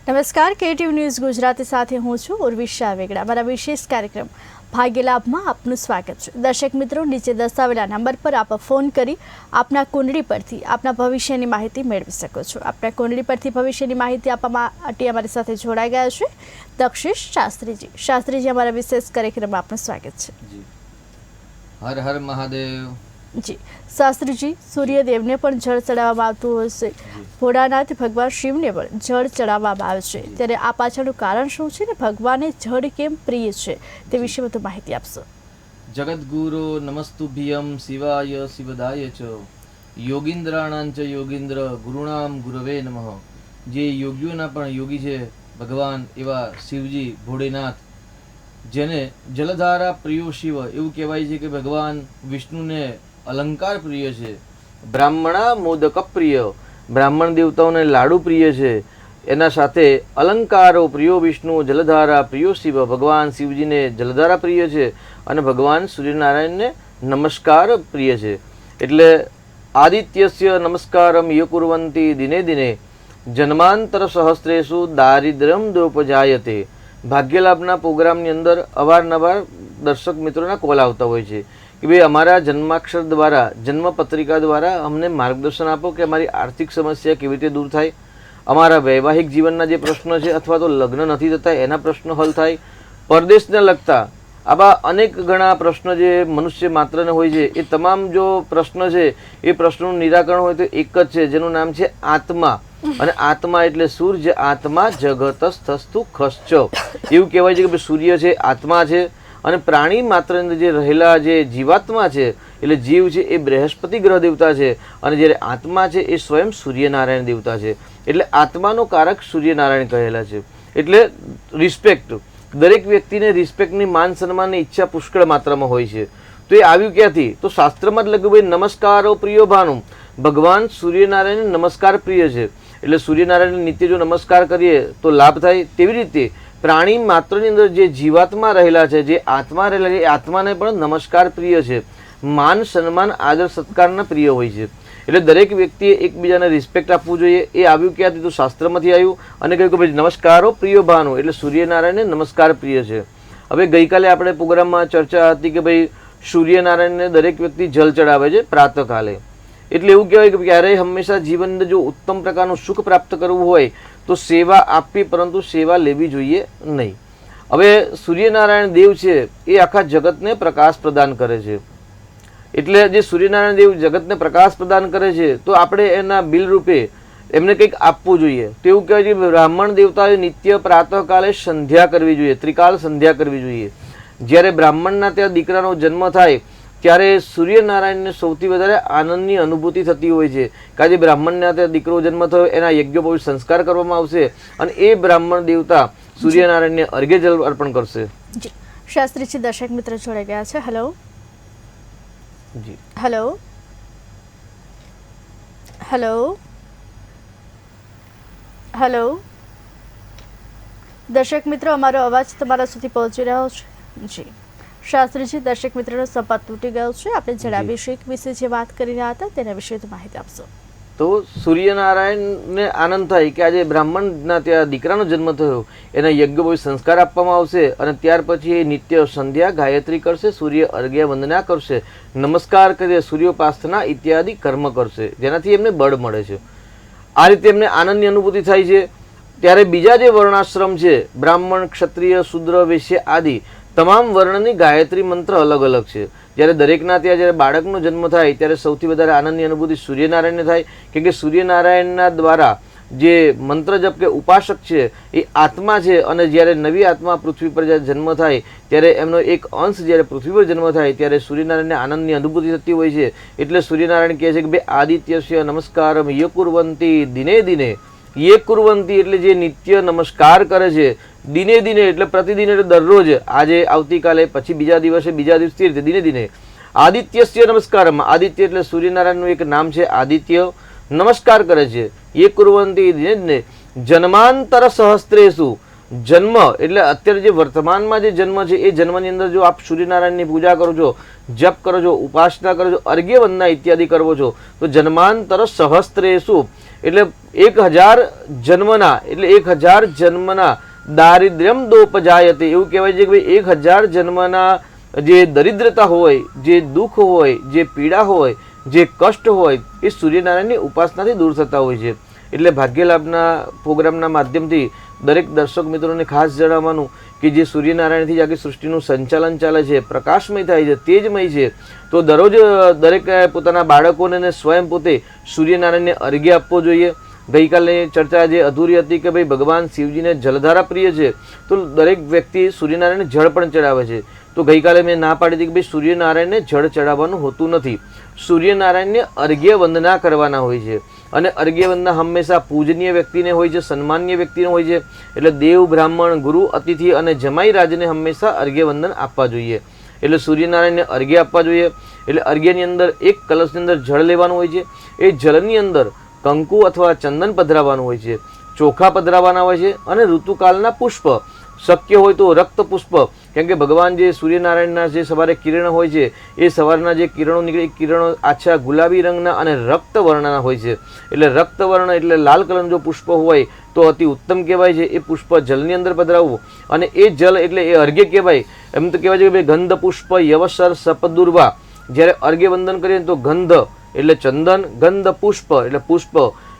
નમસ્કાર, KTV news Gujarati સાથે હું છું ઉર્વિશા વેગડા। મારા વિશેષ કાર્યક્રમ ભાગ્યલાભમાં આપનું સ્વાગત છે। દર્શક મિત્રો, નીચે દર્શાવેલા નંબર પર આપ ફોન કરી આપના કુંડળી પરથી આપના ભવિષ્યની માહિતી મેળવી શકો છો। આપના કુંડળી પરથી ભવિષ્યની માહિતી આપવા માટે અમારી સાથે જોડાઈ ગયા છે દક્ષિશ શાસ્ત્રીજી। શાસ્ત્રીજી, અમારા વિશેષ કાર્યક્રમમાં આપનું સ્વાગત છે। હર હર મહાદેવ। જી શાસ્ત્રીજી, સૂર્યદેવને પણ જળ ચડાવવામાં આવતું હશે, ભોળાનાથ ભગવાન શિવને પણ જળ ચડાવવામાં આવે છે, ત્યારે આ પાછળનું કારણ શું છે ને ભગવાનને જળ કેમ પ્રિય છે તે વિશે વધુ માહિતી આપશો। જગદગુરો નમસ્તુભ્યમ શિવાય શિવદાય ચ યોગીન્દ્રાણાં ચ યોગીન્દ્ર ગુરુણામ ગુરવે નમઃ। જે યોગીઓના પણ યોગી છે ભગવાન એવા શિવજી ભોળેનાથ, જેને જલધારા પ્રિયો શિવ એવું કહેવાય છે કે ભગવાન વિષ્ણુને અલંકાર પ્રિય છે, બ્રાહ્મણા મોદક પ્રિય, બ્રાહ્મણ દેવતાઓને લાડુ પ્રિય છે, એના સાથે અલંકારો પ્રિયો વિષ્ણુ, જલધારા પ્રિયો શિવ, ભગવાન શિવજીને જલધારા પ્રિય છે અને ભગવાન સૂર્યનારાયણને નમસ્કાર પ્રિય છે। એટલે આદિત્યસ્ય નમસ્કારમ ય કુર્વંતિ દિને દિને જન્માંતર સહસ્ત્રેષુ દારિદ્ર્યમ દ્રોપજાયતે। ભાગ્યલાભના પ્રોગ્રામની અંદર અવારનવાર દર્શક મિત્રોના કોલ આવતા હોય છે કે ભાઈ અમારા જન્માક્ષર દ્વારા, જન્મ પત્રિકા દ્વારા અમને માર્ગદર્શન આપો કે અમારી આર્થિક સમસ્યા કેવી રીતે દૂર થાય, અમારા વૈવાહિક જીવનના જે પ્રશ્નો છે અથવા તો લગ્ન નથી થતા એના પ્રશ્નો હલ થાય, પરદેશને લગતા આવા અનેક ઘણા પ્રશ્નો જે મનુષ્ય માત્રને હોય છે એ તમામ જો પ્રશ્ન છે એ પ્રશ્નોનું નિરાકરણ હોય તો એક જ છે, જેનું નામ છે આત્મા। અને આત્મા એટલે સૂર્ય, આત્મા જગતસ્થસ્તુ ખશ્ચ, એવું કહેવાય છે કે સૂર્ય છે આત્મા છે અને પ્રાણી માત્ર અંદર જે રહેલા જે જીવાત્મા છે એટલે જીવ છે એ બૃહસ્પતિ ગ્રહ દેવતા છે અને જ્યારે આત્મા છે એ સ્વયં સૂર્યનારાયણ દેવતા છે। એટલે આત્માનો કારક સૂર્યનારાયણ કહેલા છે। એટલે રિસ્પેક્ટ, દરેક વ્યક્તિને રિસ્પેક્ટની માન સન્માનની ઈચ્છા પુષ્કળ માત્રામાં હોય છે। તો એ આવ્યું ક્યાંથી? તો શાસ્ત્રમાં જ લખ્યું ભાઈ નમસ્કારો પ્રિયો ભાનુ, ભગવાન સૂર્યનારાયણ નમસ્કાર પ્રિય છે। એટલે સૂર્યનારાયણ નિત્ય જો નમસ્કાર કરીએ તો લાભ થાય। તેવી રીતે પ્રાણી માત્રની અંદર જે જીવાત્મા રહેલા છે, જે આત્મા રહેલા છે, એ આત્માને પણ નમસ્કાર પ્રિય છે, માન સન્માન આદર સત્કારના પ્રિય હોય છે। એટલે દરેક વ્યક્તિએ એકબીજાને રિસ્પેક્ટ આપવું જોઈએ। એ આવ્યું ક્યાંથી? તો શાસ્ત્રમાંથી આવ્યું અને કહ્યું કે ભાઈ નમસ્કારો પ્રિયો ભાનુ, એટલે સૂર્યનારાયણને નમસ્કાર પ્રિય છે। હવે ગઈકાલે આપણે પ્રોગ્રામમાં ચર્ચા હતી કે ભાઈ સૂર્યનારાયણને દરેક વ્યક્તિ જલ ચડાવે છે પ્રાતઃકાલે। એટલે એવું કહેવાય કે ક્યારેય હંમેશા જીવનને જો ઉત્તમ પ્રકારનું સુખ પ્રાપ્ત કરવું હોય તો સેવા આપવી, પરંતુ સેવા લેવી જોઈએ નહીં। હવે સૂર્યનારાયણ દેવ છે એ આખા જગતને પ્રકાશ પ્રદાન કરે છે। એટલે જે સૂર્યનારાયણ દેવ જગતને પ્રકાશ પ્રદાન કરે છે તો આપણે એના બિલ રૂપે એમને કંઈક આપવું જોઈએ। તો એવું કહેવાય છે કે બ્રાહ્મણ દેવતાએ નિત્ય પ્રાતઃકાલે સંધ્યા કરવી જોઈએ, ત્રિકાળ સંધ્યા કરવી જોઈએ। જ્યારે બ્રાહ્મણના ત્યાં દીકરાનો જન્મ થાય ત્યારે સૂર્યનારાયણને સૌથી વધારે આનંદની અનુભૂતિ થતી હોય છે કે આજે બ્રાહ્મણના ત્યાં દીકરો જન્મ થયો, એના યજ્ઞોપવિત સંસ્કાર કરવામાં આવશે અને એ બ્રાહ્મણ દેવતા સૂર્યનારાયણને અર્ઘ્ય જલ અર્પણ કરશે। જી શાસ્ત્રીજી, દર્શક મિત્ર જોડાઈ ગયા છે। હેલો જી, હેલો હેલો હેલો દર્શક મિત્રો, અમારો અવાજ તમારા સુધી પહોંચી રહ્યો છે? જી શાસ્ત્રીજી, દર્શક મિત્રનો સંપર્ક તૂટી ગયો છે, આપણે જળાભિષેક વિશે જે વાત કરી રહ્યા હતા તેના વિશે તો માહિતી આપશો। તો સૂર્યનારાયણને આનંદ થાય કે આજે બ્રાહ્મણના ત્યાં દીકરાનો જન્મ થયો, એના યજ્ઞોપવિત સંસ્કાર આપવામાં આવશે અને ત્યાર પછી એ નિત્ય સંધ્યા ગાયત્રી કરશે, સૂર્ય અર્ઘ્ય વંદના કરશે, નમસ્કાર કરીએ, સૂર્યોપાસના ઇત્યાદિ કર્મ કરશે, જેનાથી એમને બળ મળે છે। આ રીતે એમને આનંદની અનુભૂતિ થાય છે। ત્યારે બીજા જે વર્ણાશ્રમ છે, બ્રાહ્મણ, ક્ષત્રિય, શૂદ્ર, વૈશ્ય આદિ તમામ વર્ણની ગાયત્રી મંત્ર અલગ અલગ છે। જ્યારે દરેકના ત્યાં જ્યારે બાળકનો જન્મ થાય ત્યારે સૌથી વધારે આનંદની અનુભૂતિ સૂર્યનારાયણને થાય, કેમ કે સૂર્યનારાયણના દ્વારા જે મંત્ર જપ કે ઉપાસક છે એ આત્મા છે અને જ્યારે નવી આત્મા પૃથ્વી પર જ્યારે જન્મ થાય ત્યારે એમનો એક અંશ જ્યારે પૃથ્વી પર જન્મ થાય ત્યારે સૂર્યનારાયણને આનંદની અનુભૂતિ થતી હોય છે। એટલે સૂર્યનારાયણ કહે છે કે ભાઈ આદિત્યસ્ય નમસ્કારમ ય કુર્વંતિ દિને દિને, યે કુર્વંતિ એટલે જે નિત્ય નમસ્કાર કરે છે, દિને દિને એટલે પ્રતિદિન એટલે દરરોજ, આજે આવતીકાલે પછી બીજા દિવસે બીજા દિવસથી રીતે દિને દિને। આદિત્યસ્ય નમસ્કારમ, આદિત્ય એટલે સૂર્યનારાયણનું એક નામ છે આદિત્ય, નમસ્કાર કરે છે, યે કુર્વંતિ દિને દિને જન્માંતર સહસ્ત્રેષુ, જન્મ એટલે અત્યારે જે વર્તમાનમાં જે જન્મ છે એ જન્મની અંદર જો આપ સૂર્યનારાયણની પૂજા કરો છો, જપ કરો છો, ઉપાસના કરો છો, અર્ઘ્ય વંદના ઇત્યાદિ કરો છો તો જન્માંતર સહસ્ત્રેષુ એટલે 1000 જન્મના એટલે 1000 જન્મના દારિદ્ર્યમ દોપજાયતે, એવું કહેવાય છે કે ભાઈ 1000 જન્મના જે દરિદ્રતા હોય, જે દુઃખ હોય, જે પીડા હોય, જે કષ્ટ હોય, એ સૂર્યનારાયણની ઉપાસનાથી દૂર થતા હોય છે. એટલે ભાગ્યલાભના પ્રોગ્રામના માધ્યમથી દરેક દર્શક મિત્રોને ખાસ જણાવવાનું કે જે સૂર્યનારાયણથી આખી સૃષ્ટિનું સંચાલન ચાલે છે, પ્રકાશમય થાય છે, તેજમય છે, તો દરરોજ દરેક પોતાના બાળકોને સ્વયં પોતે સૂર્યનારાયણને અર્ઘ્ય આપવો જોઈએ. ગઈકાલની ચર્ચા જે અધૂરી હતી કે ભાઈ ભગવાન શિવજીને જલધારા પ્રિય છે, તો દરેક વ્યક્તિ સૂર્યનારાયણને જળ પણ ચડાવે છે. તો ગઈકાલે મેં ના પાડી હતી કે ભાઈ સૂર્યનારાયણને જળ ચડાવવાનું હોતું નથી. સૂર્યનારાયણને અર્ઘ્ય વંદના કરવાના હોય છે. અને અર્ઘ્ય વંદના હંમેશા પૂજનીય વ્યક્તિને હોય છે, સન્માનીય વ્યક્તિને હોય છે. એટલે દેવ, બ્રાહ્મણ, ગુરુ, અતિથિ અને જમાઈ રાજને હંમેશા અર્ઘ્ય વંદન આપવા જોઈએ. એટલે સૂર્યનારાયણને અર્ઘ્ય આપવા જોઈએ. એટલે અર્ઘ્યની અંદર એક કલશની અંદર જળ લેવાનું હોય છે. એ જળની અંદર કંકુ અથવા ચંદન પધરાવવાનું હોય છે, ચોખા પધરાવવાના હોય છે, અને ઋતુકાળના પુષ્પ, શક્ય હોય તો રક્ત પુષ્પ, કેમ કે ભગવાન જે સૂર્યનારાયણના જે સવારે કિરણ હોય છે, એ સવારના જે કિરણો નીકળે એ કિરણો આછા ગુલાબી રંગના અને રક્તવર્ણના હોય છે. એટલે રક્તવર્ણ એટલે લાલ કલરનું જો પુષ્પ હોય તો અતિ ઉત્તમ કહેવાય છે. એ પુષ્પ જલની અંદર પધરાવવું, અને એ જલ એટલે એ અર્ઘ્ય કહેવાય. એમ તો કહેવાય છે કે ભાઈ ગંધ પુષ્પ યવસર સપદુર્વા, જ્યારે અર્ઘ્ય વંદન કરીએ તો ગંધ એટલે ચંદન, ગંધ પુષ્પ એટલે પુષ્પ,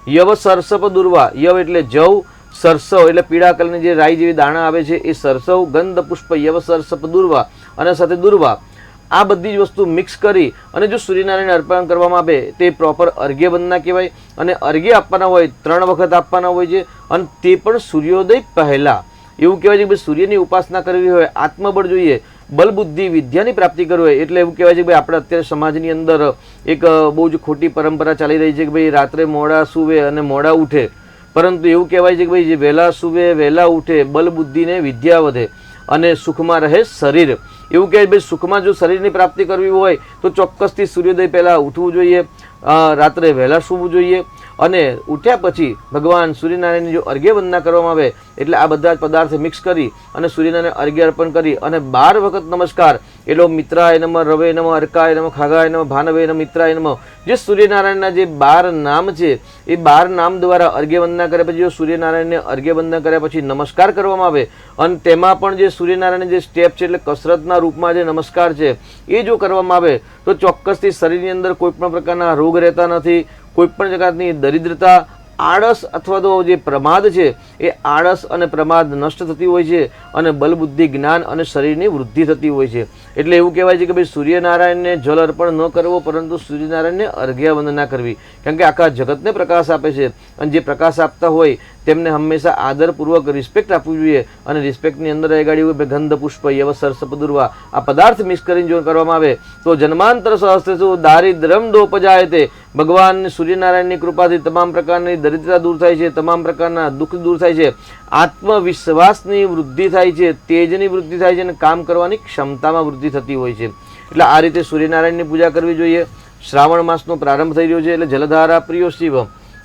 યવ સરસપ દુર્વા, યવ એટલે જવ, સરસવ એટલે પીળા કલરની જે રાઈ જેવી દાણા આવે છે એ સરસવ, ગંધ પુષ્પ, યવ સરસપ દુર્વા અને સાથે દુર્વા, આ બધી જ વસ્તુ મિક્સ કરી અને જો સૂર્યનારાયણ અર્પણ કરવામાં આવે તે પ્રોપર અર્ઘ્ય વંદના કહેવાય. અને અર્ઘ્ય આપવાના હોય 3 વખત આપવાના હોય છે, અને તે પણ સૂર્યોદય પહેલા. એવું કહેવાય છે કે સૂર્યની ઉપાસના કરવી હોય, આત્મબળ જોઈએ, બલ બુદ્ધિ વિદ્યાની પ્રાપ્તિ કરવી હોય, એટલે એવું કહેવાય છે કે ભાઈ આપણે અત્યારે સમાજની અંદર એક બહુ જ ખોટી પરંપરા ચાલી રહી છે કે ભાઈ રાત્રે મોડા સૂવે અને મોડા ઉઠે. પરંતુ એવું કહેવાય છે કે ભાઈ જે વહેલા સૂવે વહેલા ઉઠે, બલ બુદ્ધિને વિદ્યા વધે અને સુખમાં રહે શરીર. એવું કહેવાય ભાઈ સુખમાં જો શરીરની પ્રાપ્તિ કરવી હોય તો ચોક્કસથી સૂર્યોદય પહેલાં ઉઠવું જોઈએ, રાત્રે વહેલા સૂવું જોઈએ. અને ઉઠ્યા પછી ભગવાન સૂર્યનારાયણની જો અર્ઘ્ય વંદના કરવામાં આવે એટલે આ બધા જ પદાર્થ મિક્સ કરી અને સૂર્યનારાયણ અર્ઘ્ય અર્પણ કરી અને 12 વખત નમસ્કાર, એટલે મિત્રાય નમઃ, રવે નમઃ, અર્કાય નમઃ, ખાગાય નમઃ, ભાનવે નમઃ, મિત્રાય નમઃ, જે સૂર્યનારાયણના જે 12 નામ છે એ 12 નામ દ્વારા અર્ઘ્ય વંદના કર્યા પછી જો સૂર્યનારાયણને અર્ઘ્ય વંદના કર્યા પછી નમસ્કાર કરવામાં આવે, અને તેમાં પણ જે સૂર્યનારાયણ જે સ્ટેપ છે એટલે કસરતના રૂપમાં જે નમસ્કાર છે એ જો કરવામાં આવે તો ચોક્કસથી શરીરની અંદર કોઈ પણ પ્રકારના રોગ રહેતા નથી, કોઈ પણ જગતની દરિદ્રતા, આળસ અથવા તો જે પ્રમાદ છે એ આળસ અને પ્રમાદ નષ્ટ થતી હોય છે, અને બલબુદ્ધિ, જ્ઞાન અને શરીરની વૃદ્ધિ થતી હોય છે. એટલે એવું કહેવાય છે કે ભાઈ સૂર્યનારાયણને જલ અર્પણ ન કરવો, પરંતુ સૂર્યનારાયણને અર્ઘ્ય વંદના કરવી, કારણ કે આખા જગતને પ્રકાશ આપે છે, અને જે પ્રકાશ આપતા હોય તેમને હંમેશા આદરપૂર્વક રિસ્પેક્ટ આપવું જોઈએ. અને રિસ્પેક્ટની અંદર ગાડી હોય ગંધ પુષ્પ યવ સરસપદુર્વા, આ પદાર્થ મિક્સ કરીને જો કરવામાં આવે તો જન્માંતર સહસ્ત્રેષુ દારિદ્ર્યમ દોપજાયતે, ભગવાન સૂર્યનારાયણની કૃપાથી તમામ પ્રકારની દરિદ્રતા દૂર થાય છે, તમામ પ્રકારના દુઃખ દૂર થાય છે, આત્મવિશ્વાસની વૃદ્ધિ થાય છે, તેજની વૃદ્ધિ થાય છે, અને કામ કરવાની ક્ષમતામાં વૃદ્ધિ થતી હોય છે. એટલે આ રીતે સૂર્યનારાયણની પૂજા કરવી જોઈએ. શ્રાવણ માસનો પ્રારંભ થઈ રહ્યો છે એટલે જલધારા પ્રિયો શિવ.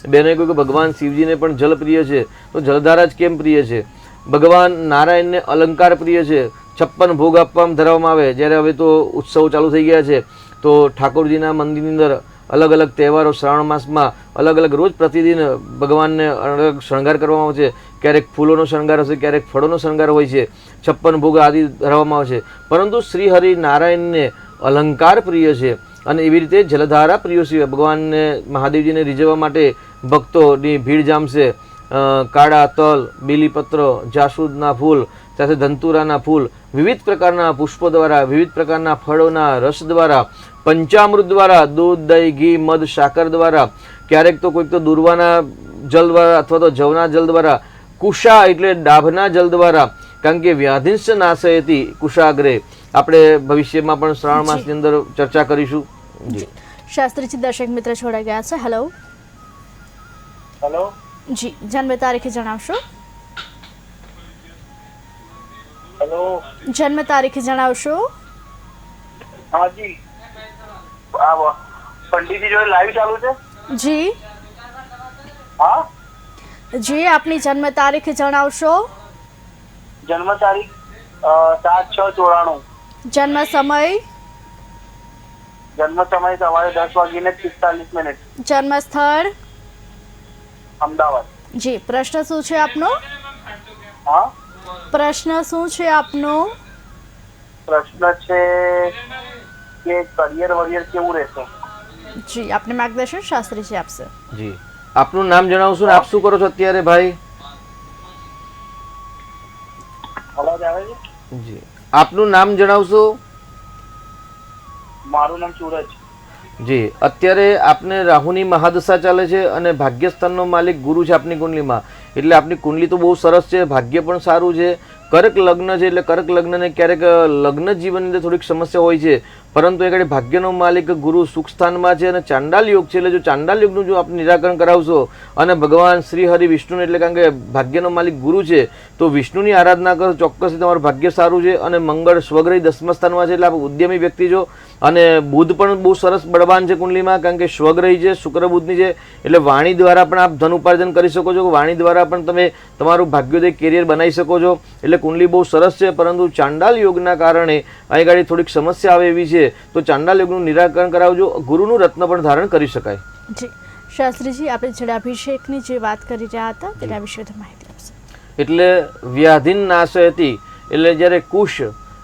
બેને કહ્યું કે ભગવાન શિવજીને પણ જલ પ્રિય છે, તો જલધારા જ કેમ પ્રિય છે? ભગવાન નારાયણને અલંકાર પ્રિય છે, 56 ભોગ આપવામાં ધરાવવામાં આવે. જ્યારે હવે તો ઉત્સવ ચાલુ થઈ ગયા છે તો ઠાકોરજીના મંદિરની અંદર અલગ અલગ તહેવારો શ્રાવણ માસમાં અલગ અલગ રોજ પ્રતિદિન ભગવાનને અલગ શણગાર કરવામાં આવે છે. ક્યારેક ફૂલોનો શણગાર હશે, ક્યારેક ફળોનો શણગાર હોય છે, 56 ભોગ આદિ ધરાવવામાં આવે છે. પરંતુ શ્રી હરિ નારાયણને અલંકાર પ્રિય છે, અને એવી રીતે જલધારા પ્રિય છે. ભગવાનને મહાદેવજીને રીઝવવા માટે ભક્તોની ભીડ જામશે. કાળા તલ, બીલીપત્ર, જાસૂદના ફૂલ સાથે ધંતુરાના ફૂલ, વિવિધ પ્રકારના પુષ્પો દ્વારા, વિવિધ પ્રકારના ફળોના રસ દ્વારા, પંચામૃત દ્વારા, દૂધ, દહીં, ઘી, મધ, સાકર દ્વારા, ક્યારેક તો કોઈક તો દુર્વાના જલ દ્વારા અથવા તો જવના જલ દ્વારા, કુશા એટલે ડાભના જલ દ્વારા, કારણ કે વ્યાધિંશ નાશયતી કુશાગ્રે. આપણે ભવિષ્યમાં પણ શ્રાવણ માસની અંદર ચર્ચા કરીશું. જી શાસ્ત્રીજી દર્શક મિત્ર જોડાઈ ગયા છે. હેલો હેલો જી, જન્મ તારીખ જણાવશો? હેલો જન્મ તારીખ જણાવશો? હા જી, આ પંડિતજી જોડે લાઈવ ચાલુ છે? જી હા જી, આપની જન્મ તારીખ જણાવશો? જન્મ તારીખ 7/6/94. જન્મ સમય? જન્મ સમય સવારે 10:45. જન્મ સ્થળ? અમદાવાદ. જી, પ્રશ્ન શું છે આપનો? હા, પ્રશ્ન શું છે આપનો? પ્રશ્ન છે કે કરિયર વરિયર કેવું રહેશે? જી, આપને માર્ગદર્શન શાસ્ત્રીજી આપશે. જી, આપનું નામ જણાવશો ને આપ શું કરો છો અત્યારે ભાઈ? અવાજ આવે છે? જી, આપનું નામ જણાવશો? મારું નામ સૂરજ. જી, અત્યારે આપને રાહુની મહાદશા ચાલે છે અને ભાગ્યસ્થાનનો માલિક ગુરુ છે આપની કુંડલીમાં. એટલે આપની કુંડલી તો બહુ સરસ છે, ભાગ્ય પણ સારું છે. કર્ક લગ્ન છે એટલે કર્ક લગ્નને ક્યારેક લગ્ન જીવનની અંદર થોડીક સમસ્યા હોય છે, પરંતુ એ ભાગ્યનો માલિક ગુરુ સુખ સ્થાનમાં છે અને ચાંડાલ યોગ છે. એટલે જો ચાંડાલ યોગનું જો આપ નિરાકરણ કરાવશો અને ભગવાન શ્રી હરિ વિષ્ણુને, એટલે કારણ કે ભાગ્યનો માલિક ગુરુ છે તો વિષ્ણુની આરાધના કરો, ચોક્કસથી તમારું ભાગ્ય સારું છે. અને મંગળ સ્વગ્રહી 10મા સ્થાનમાં છે એટલે આપ ઉદ્યમી વ્યક્તિ છો. અને બુધ પણ બહુ સરસ બળવાન છે કુંડલીમાં, કારણ કે સ્વગ્રહી છે, શુક્ર બુધની છે. એટલે વાણી દ્વારા પણ આપ ધન ઉપાર્જન કરી શકો છો, વાણી દ્વારા પણ તમે તમારું ભાગ્યોદય કેરિયર બનાવી શકો છો. એટલે કુંડલી બહુ સરસ છે, પરંતુ ચાંડાલ યોગના કારણે અહીં ગાડી થોડીક સમસ્યા આવે એવી છે. તો ચાંડાલ યોગનું નિરાકરણ કરાવજો, ગુરુનું રત્ન પણ ધારણ કરી શકાય. જી, શાસ્ત્રીજી, આપણે જળાભિષેકની જે વાત કરી રહ્યા હતા તેના વિશે માહિતી આપશે. એટલે વ્યાધિન નાશયતી, એટલે જ્યારે કુશ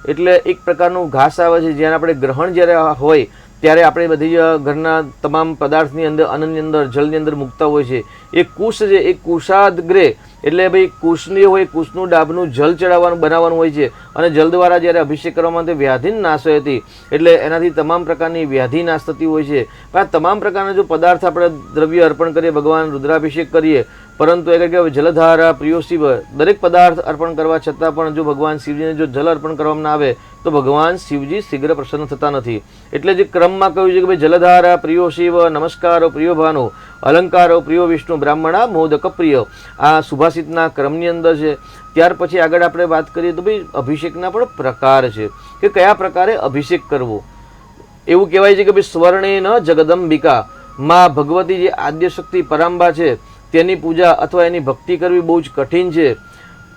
એટલે એક પ્રકારનું ઘાસ આવે છે, જ્યારે આપણે ગ્રહણ જ્યારે હોય ત્યારે આપણે બધી ઘરના તમામ પદાર્થની અંદર, અન્નની અંદર, જળની અંદર મૂકતા હોય છે. એ કુશ છે, એ કુશાદગ્રે એટલે ભાઈ કુશની હોય, કુશનું ડાબનું જલ ચડાવવાનું બનાવવાનું હોય છે. અને જલ દ્વારા જ્યારે અભિષેક કરવામાં તે વ્યાધિન નાશ હતી, એટલે એનાથી તમામ પ્રકારની વ્યાધિ નાશ થતી હોય છે. પણ આ તમામ પ્રકારના જો પદાર્થ આપણે દ્રવ્ય અર્પણ કરીએ, ભગવાન રુદ્રાભિષેક કરીએ, પરંતુ એ કહેવાય જલધારા પ્રિયો શિવ, દરેક પદાર્થ અર્પણ કરવા છતાં પણ જો ભગવાન શિવજીને જો જલ અર્પણ કરવામાં આવે તો ભગવાન શિવજી શીઘ્ર પ્રસન્ન થતા નથી. એટલે જે ક્રમમાં કહ્યું છે કે ભાઈ જલધારા પ્રિયો શિવ, નમસ્કારો પ્રિયો ભાનો, અલંકારો પ્રિયો વિષ્ણુ, બ્રાહ્મણા મોદક પ્રિય, આ સુભાષિતના ક્રમની અંદર છે. ત્યાર પછી આગળ આપણે વાત કરીએ તો ભાઈ અભિષેકના પણ પ્રકાર છે કે કયા પ્રકારે અભિષેક કરવો. એવું કહેવાય છે કે ભાઈ સ્વર્ણેન જગદંબિકા, માં ભગવતી જે આદ્યશક્તિ પરાંબા છે તેની પૂજા અથવા એની ભક્તિ કરવી બહુ જ કઠિન છે.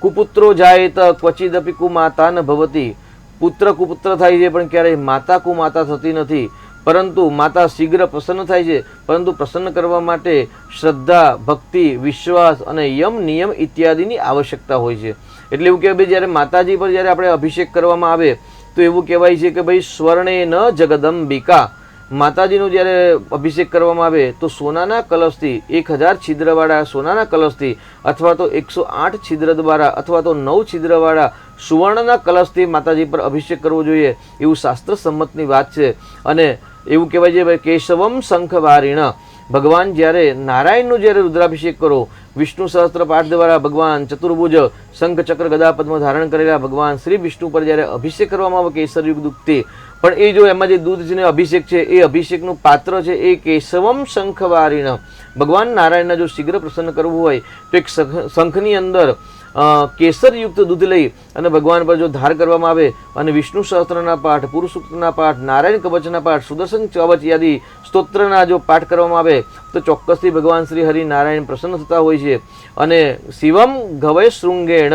કુપુત્રો જાયેત ક્વચિદપી કુમાતા ન ભવતી, પુત્ર કુપુત્ર થાય છે પણ ક્યારેય માતા કુમાતા થતી નથી. પરંતુ માતા શીઘ્ર પ્રસન્ન થાય છે, પરંતુ પ્રસન્ન કરવા માટે શ્રદ્ધા, ભક્તિ, વિશ્વાસ અને યમ નિયમ ઇત્યાદિની આવશ્યકતા હોય છે. એટલે એવું કહેવાય જ્યારે માતાજી પર જ્યારે આપણે અભિષેક કરવામાં આવે તો એવું કહેવાય છે કે ભાઈ સ્વર્ણેન જગદંબિકા, માતાજીનો જ્યારે અભિષેક કરવામાં આવે તો સોનાના કલશથી, 1000 છિદ્રવાળા સોનાના કલશથી, અથવા તો 108 છિદ્ર દ્વારા, અથવા તો 9 છિદ્રવાળા સુવર્ણના કલશથી માતાજી પર અભિષેક કરવો જોઈએ, એવું શાસ્ત્ર સંમતની વાત છે. અને એવું કહેવાય છે ભાઈ કેશવમ શંખવારીણ, ભગવાન જ્યારે નારાયણનું જ્યારે રુદ્રાભિષેક કરો, વિષ્ણુ સહસ્ત્ર પાઠ દ્વારા ભગવાન ચતુર્ભુજ શંખ ચક્ર ગદા પદ્મ ધારણ કરેલા ભગવાન શ્રી વિષ્ણુ પર જ્યારે અભિષેક કરવામાં આવે કેસરયુક્ત દૂધથી, પણ એ જો એમાં જે દૂધ છે અભિષેક છે, એ અભિષેકનું પાત્ર છે એ કેશવમ શંખવારીણ. ભગવાન નારાયણને જો શીઘ્ર પ્રસન્ન કરવું હોય તો એક શંખની અંદર કેસરયુક્ત દૂધ લઈ અને ભગવાન પર જો ધાર કરવામાં આવે અને વિષ્ણુ સહસ્ત્રના પાઠ, પુરુષ સૂક્તના પાઠ, નારાયણ કવચના પાઠ, સુદર્શન કવચ આદિ સ્તોત્રના જો પાઠ કરવામાં આવે તો ચોક્કસથી ભગવાન શ્રી હરિ નારાયણ પ્રસન્ન થતા હોય છે. અને શિવમ ગવય શૃંગેણ,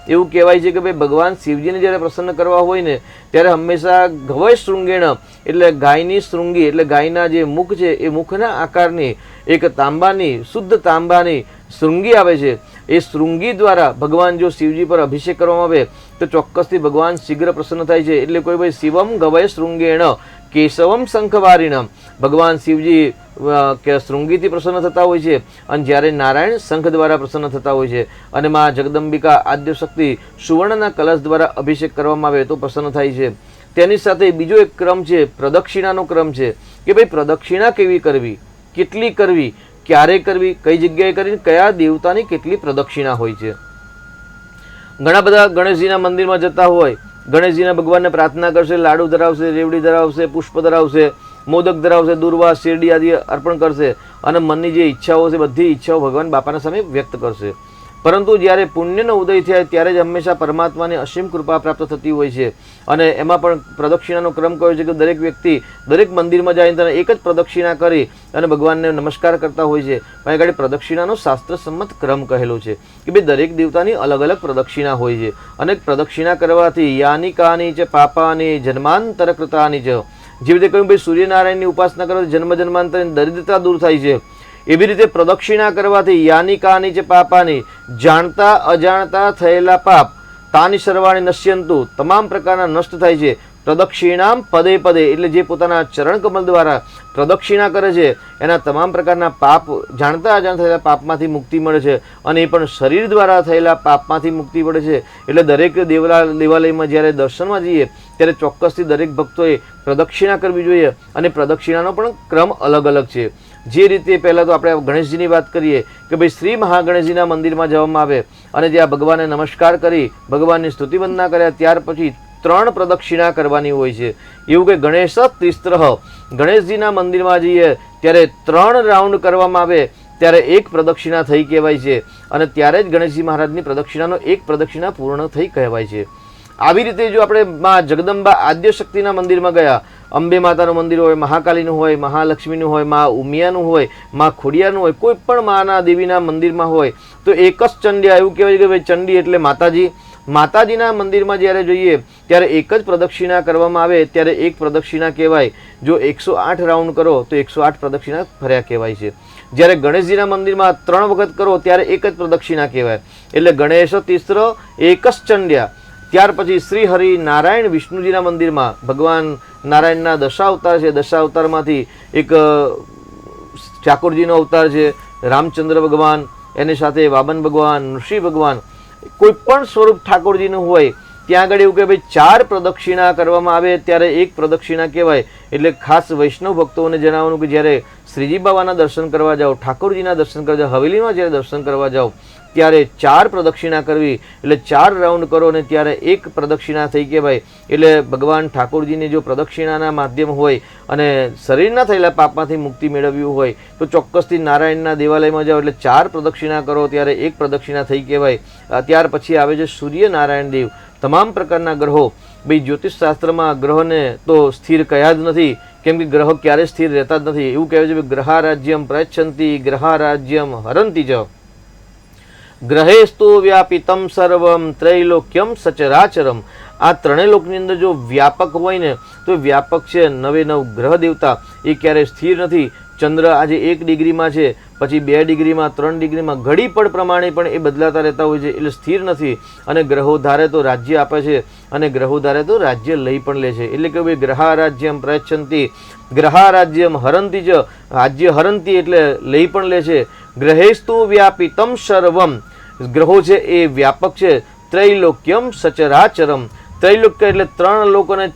એવું કહેવાય છે કે ભાઈ ભગવાન શિવજીને જ્યારે પ્રસન્ન કરવા હોય ને ત્યારે હંમેશા ગવય શૃંગેણ એટલે ગાયની શૃંગી, એટલે ગાયના જે મુખ છે એ મુખના આકારની એક તાંબાની, શુદ્ધ તાંબાની શૃંગી આવે છે. એ શૃંગી દ્વારા ભગવાન જો શિવજી પર અભિષેક કરવામાં આવે તો ચોક્કસથી ભગવાન શીઘ્ર પ્રસન્ન થાય છે. એટલે કોઈ ભાઈ શિવમ ગવય શૃંગેણ કેશવમ શંખવારીણ, ભગવાન શિવજી કે શૃંગીથી પ્રસન્ન થતા હોય છે અને જ્યારે નારાયણ શંખ દ્વારા પ્રસન્ન થતા હોય છે. અને માં જગદંબિકા આદ્યશક્તિ સુવર્ણના કલશ દ્વારા અભિષેક કરવામાં આવે તો પ્રસન્ન થાય છે. તેની સાથે બીજો એક ક્રમ છે, પ્રદક્ષિણાનો ક્રમ છે કે ભાઈ પ્રદક્ષિણા કેવી કરવી, કેટલી કરવી, ક્યારે કરવી, કઈ જગ્યાએ કરવી, કયા દેવતાની કેટલી પ્રદક્ષિણા હોય છે. ઘણા બધા ગણેશજીના મંદિરમાં જતા હોય, ગણેશજીના ભગવાનને પ્રાર્થના કરશે, લાડુ ધરાવશે, રેવડી ધરાવશે, પુષ્પ ધરાવશે, મોદક ધરાવશે, દુર્વા, શેરડી આદિ અર્પણ કરશે અને મનની જે ઈચ્છાઓ છે બધી ઈચ્છાઓ ભગવાન બાપાના સામે વ્યક્ત કરશે. પરંતુ જ્યારે પુણ્યનો ઉદય થાય ત્યારે જ હંમેશા પરમાત્માની અસીમ કૃપા પ્રાપ્ત થતી હોય છે. અને એમાં પણ પ્રદક્ષિણાનો ક્રમ કહ્યો છે કે દરેક વ્યક્તિ દરેક મંદિરમાં જાય તેને એક જ પ્રદક્ષિણા કરી અને ભગવાનને નમસ્કાર કરતા હોય છે. પણ આગળ પ્રદક્ષિણાનો શાસ્ત્ર સંમત ક્રમ કહેલો છે કે ભાઈ દરેક દેવતાની અલગ અલગ પ્રદક્ષિણા હોય છે. અને પ્રદક્ષિણા કરવાથી યાની કાની ચ પાપાની જન્માંતર કૃતાની ચ, જેવી રીતે કહ્યું ભાઈ સૂર્યનારાયણની ઉપાસના કરવાથી જન્મ જન્માંતરની દરિદ્રતા દૂર થાય છે. એવી રીતે પ્રદક્ષિણા કરવાથી યાની કાની ચ પાપાની, જાણતા અજાણતા થયેલા પાપ તાની સર્વાણી નશ્યંતુ, તમામ પ્રકારના નષ્ટ થાય છે. પ્રદક્ષિણામ પદે પદે એટલે જે પોતાના ચરણ કમલ દ્વારા પ્રદક્ષિણા કરે છે એના તમામ પ્રકારના પાપ, જાણતા અજાણતા થયેલા પાપમાંથી મુક્તિ મળે છે. અને એ પણ શરીર દ્વારા થયેલા પાપમાંથી મુક્તિ મળે છે. એટલે દરેક દેવાલયમાં જ્યારે દર્શનમાં જઈએ ત્યારે ચોક્કસથી દરેક ભક્તોએ પ્રદક્ષિણા કરવી જોઈએ. અને પ્રદક્ષિણાનો પણ ક્રમ અલગ અલગ છે. જે રીતે પહેલાં તો આપણે ગણેશજીની વાત કરીએ કે ભાઈ શ્રી મહાગણેશજીના મંદિરમાં જવામાં આવે અને ત્યાં ભગવાનને નમસ્કાર કરી ભગવાનની સ્તુતિ વંદના કર્યા ત્યાર પછી 3 પ્રદક્ષિણા કરવાની હોય છે. એવું કે ગણેશ તિસ્ત્રહ, ગણેશજીના મંદિરમાં જઈએ ત્યારે 3 રાઉન્ડ કરવામાં આવે ત્યારે 1 પ્રદક્ષિણા થઈ કહેવાય છે. અને ત્યારે જ ગણેશજી મહારાજની પ્રદક્ષિણાનો 1 પ્રદક્ષિણા પૂર્ણ થઈ કહેવાય છે. આવી રીતે જો આપણે માં જગદંબા આદ્યશક્તિના મંદિરમાં ગયા, અંબે માતાનું મંદિર હોય, મહાકાલીનું હોય, મહાલક્ષ્મીનું હોય, મા ઉમિયાનું હોય, મા ખોડિયારનું હોય, કોઈ પણ માના દેવીના મંદિરમાં હોય તો એક જ ચંડિયા, એવું કહેવાય છે કે ભાઈ ચંડી એટલે માતાજી. માતાજીના મંદિરમાં જ્યારે જોઈએ ત્યારે એક જ પ્રદક્ષિણા કરવામાં આવે ત્યારે 1 પ્રદક્ષિણા કહેવાય. જો 108 રાઉન્ડ કરો તો 108 પ્રદક્ષિણા ફર્યા કહેવાય છે. જ્યારે ગણેશજીના મંદિરમાં 3 વખત કરો ત્યારે 1 જ પ્રદક્ષિણા કહેવાય. એટલે ગણેશ તિસ્ત્ર એક જ ચંડ્યા. ત્યાર પછી શ્રી હરિ નારાયણ વિષ્ણુજીના મંદિરમાં ભગવાન નારાયણના દશાવતાર છે. દશાવતારમાંથી એક ઠાકોરજીનો અવતાર છે, રામચંદ્ર ભગવાન, એની સાથે વામન ભગવાન, નૃસિંહ ભગવાન, કોઈ પણ સ્વરૂપ ઠાકોરજીનું હોય ત્યાં આગળ એવું કે ભાઈ 4 પ્રદક્ષિણા કરવામાં આવે ત્યારે 1 પ્રદક્ષિણા કહેવાય. એટલે ખાસ વૈષ્ણવ ભક્તોને જણાવવાનું કે જ્યારે શ્રીજી બાબાના દર્શન કરવા જાઓ, ઠાકોરજીના દર્શન કરવા જાઓ, હવેલીમાં જ્યારે દર્શન કરવા જાઓ ત્યારે 4 પ્રદક્ષિણા કરવી. એટલે 4 રાઉન્ડ કરો અને ત્યારે 1 પ્રદક્ષિણા થઈ કહેવાય. એટલે ભગવાન ઠાકોરજીની જો પ્રદક્ષિણાના માધ્યમ હોય અને શરીરના થયેલા પાપમાંથી મુક્તિ મેળવવી હોય તો ચોક્કસથી નારાયણના દેવાલયમાં જાઓ એટલે 4 પ્રદક્ષિણા કરો ત્યારે 1 પ્રદક્ષિણા થઈ કહેવાય. ત્યાર પછી આવે છે સૂર્યનારાયણ દેવ. તમામ પ્રકારના ગ્રહો, ભાઈ જ્યોતિષશાસ્ત્રમાં ગ્રહોને તો સ્થિર કયા જ નથી, કેમ કે ગ્રહો ક્યારે સ્થિર રહેતા જ નથી. એવું કહેવાય છે કે ગ્રહારાજ્યમ પ્રયચ્છન્તિ ગ્રહારાજ્યમ હરંતિ જ. ગ્રહેસ્તુ વ્યાપિતમ સર્વમ ત્રૈલોક્યમ સચરાચરમ. આ 3 લોકની અંદર જો વ્યાપક હોય ને તો વ્યાપક છે. 9 ગ્રહ દેવતા એ ક્યારેય સ્થિર નથી. ચંદ્ર આજે 1 ડિગ્રીમાં છે, પછી 2 ડિગ્રીમાં, 3 ડિગ્રીમાં, ઘડી પળ પ્રમાણે પણ એ બદલાતા રહેતા હોય છે. એટલે સ્થિર નથી. અને ગ્રહો ધારે તો રાજ્ય આપે છે અને ગ્રહો ધારે તો રાજ્ય લઈ પણ લે છે. એટલે કે ભાઈ ગ્રહારાજ્યમ પ્રયચ્છન્તિ ગ્રહારાજ્યમ હરંતિ જ. રાજ્ય હરંતિ એટલે લઈ પણ લે છે. ગ્રહેસ્તુ વ્યાપિતમ સર્વમ, ગ્રહો છે એ વ્યાપક છે. ત્રૈલોક્યમ સચરાચરમ, ત્રૈલોક્ય એટલે 3 લોક અને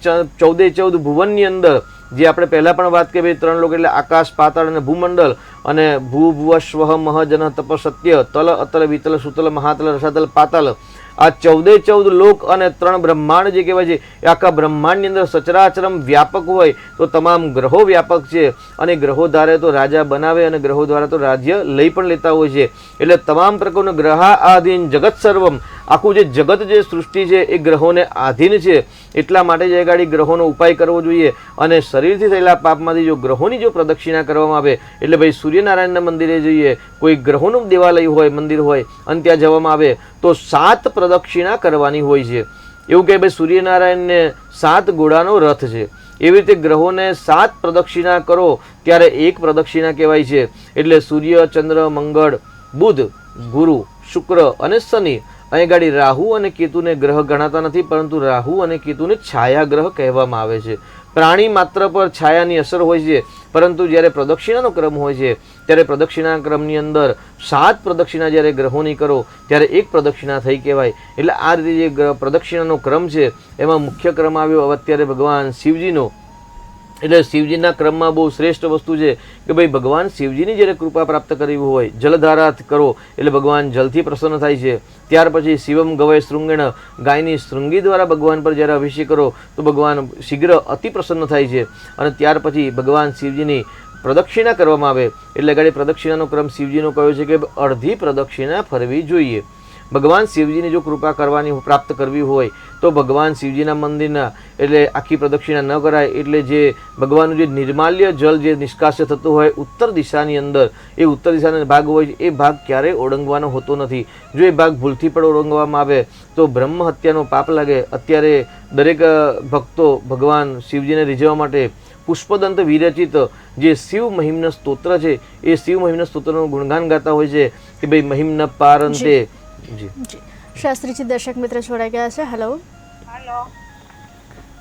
14 ભુવનની અંદર જે આપણે પહેલાં પણ વાત કરી 3 લોક એટલે આકાશ, પાતાળ અને ભૂમંડળ. અને ભૂ ભુવ સ્વહ મહ જન તપ સત્ય તલ અતલ વિતલ સુતલ મહાતલ રસાતલ પાતાલ. આ 14 લોક અને 3 બ્રહ્માંડ જે કહેવાય છે એ આખા બ્રહ્માંડની અંદર સચરાચરમ વ્યાપક હોય તો તમામ ગ્રહો વ્યાપક છે. અને ગ્રહો ધારે તો રાજા બનાવે અને ગ્રહો દ્વારા તો રાજ્ય લઈ પણ લેતા હોય છે. એટલે તમામ પ્રકારનું ગ્રહા આધીન જગત સર્વમ, આખું જે જગત જે સૃષ્ટિ છે એ ગ્રહોને આધીન છે. એટલા માટે જ ગાડી ગ્રહોનો ઉપાય કરવો જોઈએ. અને શરીરથી થયેલા પાપમાંથી જો ગ્રહોની જો પ્રદક્ષિણા કરવામાં આવે એટલે ભાઈ સૂર્યનારાયણના મંદિરે જઈએ, કોઈ ગ્રહોનું દેવાલય હોય, મંદિર હોય અને ત્યાં જવામાં આવે તો 7 પ્રદક્ષિણા કરવાની હોય છે. એવું કે ભાઈ સૂર્યનારાયણને 7 ઘોડાનો રથ છે. એવી રીતે ગ્રહોને 7 પ્રદક્ષિણા કરો ત્યારે 1 પ્રદક્ષિણા કહેવાય છે. એટલે સૂર્ય, ચંદ્ર, મંગળ, બુધ, ગુરુ, શુક્ર અને શનિ. અહીં ગાડી રાહુ અને કેતુને ગ્રહ ગણાતા નથી, પરંતુ રાહુ અને કેતુને છાયા ગ્રહ કહેવામાં આવે છે. પ્રાણી માત્ર પર છાયાની અસર હોય છે, પરંતુ જ્યારે પ્રદક્ષિણાનો ક્રમ હોય છે ત્યારે પ્રદક્ષિણા ક્રમની અંદર 7 પ્રદક્ષિણા જ્યારે ગ્રહોની કરો ત્યારે 1 પ્રદક્ષિણા થઈ કહેવાય. એટલે આ રીતે જે પ્રદક્ષિણાનો ક્રમ છે એમાં મુખ્ય ક્રમ આવ્યો અત્યારે ભગવાન શિવજીનો. એટલે શિવજીના ક્રમમાં બહુ શ્રેષ્ઠ વસ્તુ છે કે ભાઈ ભગવાન શિવજીની જ્યારે કૃપા પ્રાપ્ત કરવી હોય જલધારા કરો એટલે ભગવાન જલથી પ્રસન્ન થાય છે. ત્યાર પછી શિવમ ગવય શૃંગેણ, ગાયની શૃંગી દ્વારા ભગવાન પર જ્યારે અભિષેક કરો તો ભગવાન શીઘ્ર અતિ પ્રસન્ન થાય છે. અને ત્યાર પછી ભગવાન શિવજીની પ્રદક્ષિણા કરવામાં આવે એટલે ગાડી પ્રદક્ષિણાનો ક્રમ શિવજીનો કહ્યો છે કે અડધી પ્રદક્ષિણા ફરવી જોઈએ. ભગવાન શિવજીની જો કૃપા કરવાની પ્રાપ્ત કરવી હોય તો ભગવાન શિવજીના મંદિરના એટલે આખી પ્રદક્ષિણા ન કરાય. એટલે જે ભગવાનનું જે નિર્માલ્ય જળ જે નિષ્કાસ્ય થતું હોય ઉત્તર દિશાની અંદર, એ ઉત્તર દિશાનો ભાગ હોય એ ભાગ ક્યારેય ઓળંગવાનો હોતો નથી. જો એ ભાગ ભૂલથી પણ ઓળંગવામાં આવે તો બ્રહ્મ હત્યાનો પાપ લાગે. અત્યારે દરેક ભક્તો ભગવાન શિવજીને રીઝવવા માટે પુષ્પદંત વિરચિત જે શિવ મહિમ્ન સ્તોત્ર છે એ શિવ મહિમ્ન સ્તોત્રનું ગુણગાન ગાતા હોય છે કે ભાઈ મહિમ્ન પારંતે. જી જી શાસ્ત્રીજી, દર્શક મિત્ર જોડાઈ ગયા છે. હેલો, હેલો,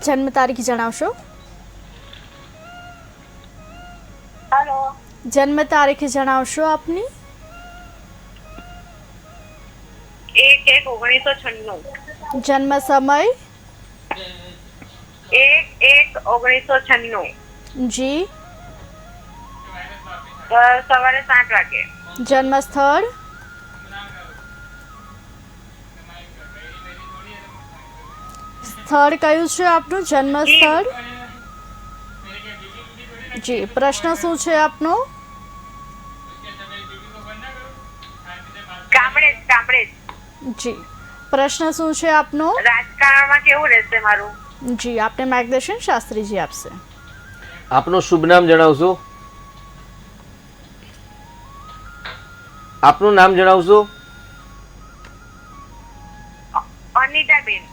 જન્મ તારીખ જણાવશો? હેલો, જન્મ તારીખ જણાવશો આપની? 1/1/1996. જન્મ સમય? 1/1/1996. જી. સવારે 7 વાગે. જન્મ સ્થળ? સ્થળ કયું છે આપનું? જન્મ સ્થળ? જી. પ્રશ્ન શું છે આપનો? કામરેજ. જી. પ્રશ્ન શું છે આપનો? રાજકારણમાં કેવું રહેશે મારું? જી, આપને માર્ગદર્શન શાસ્ત્રીજી આપશે. આપનું શુભ નામ જણાવશો? આપનું નામ જણાવશો? અનિતાબેન.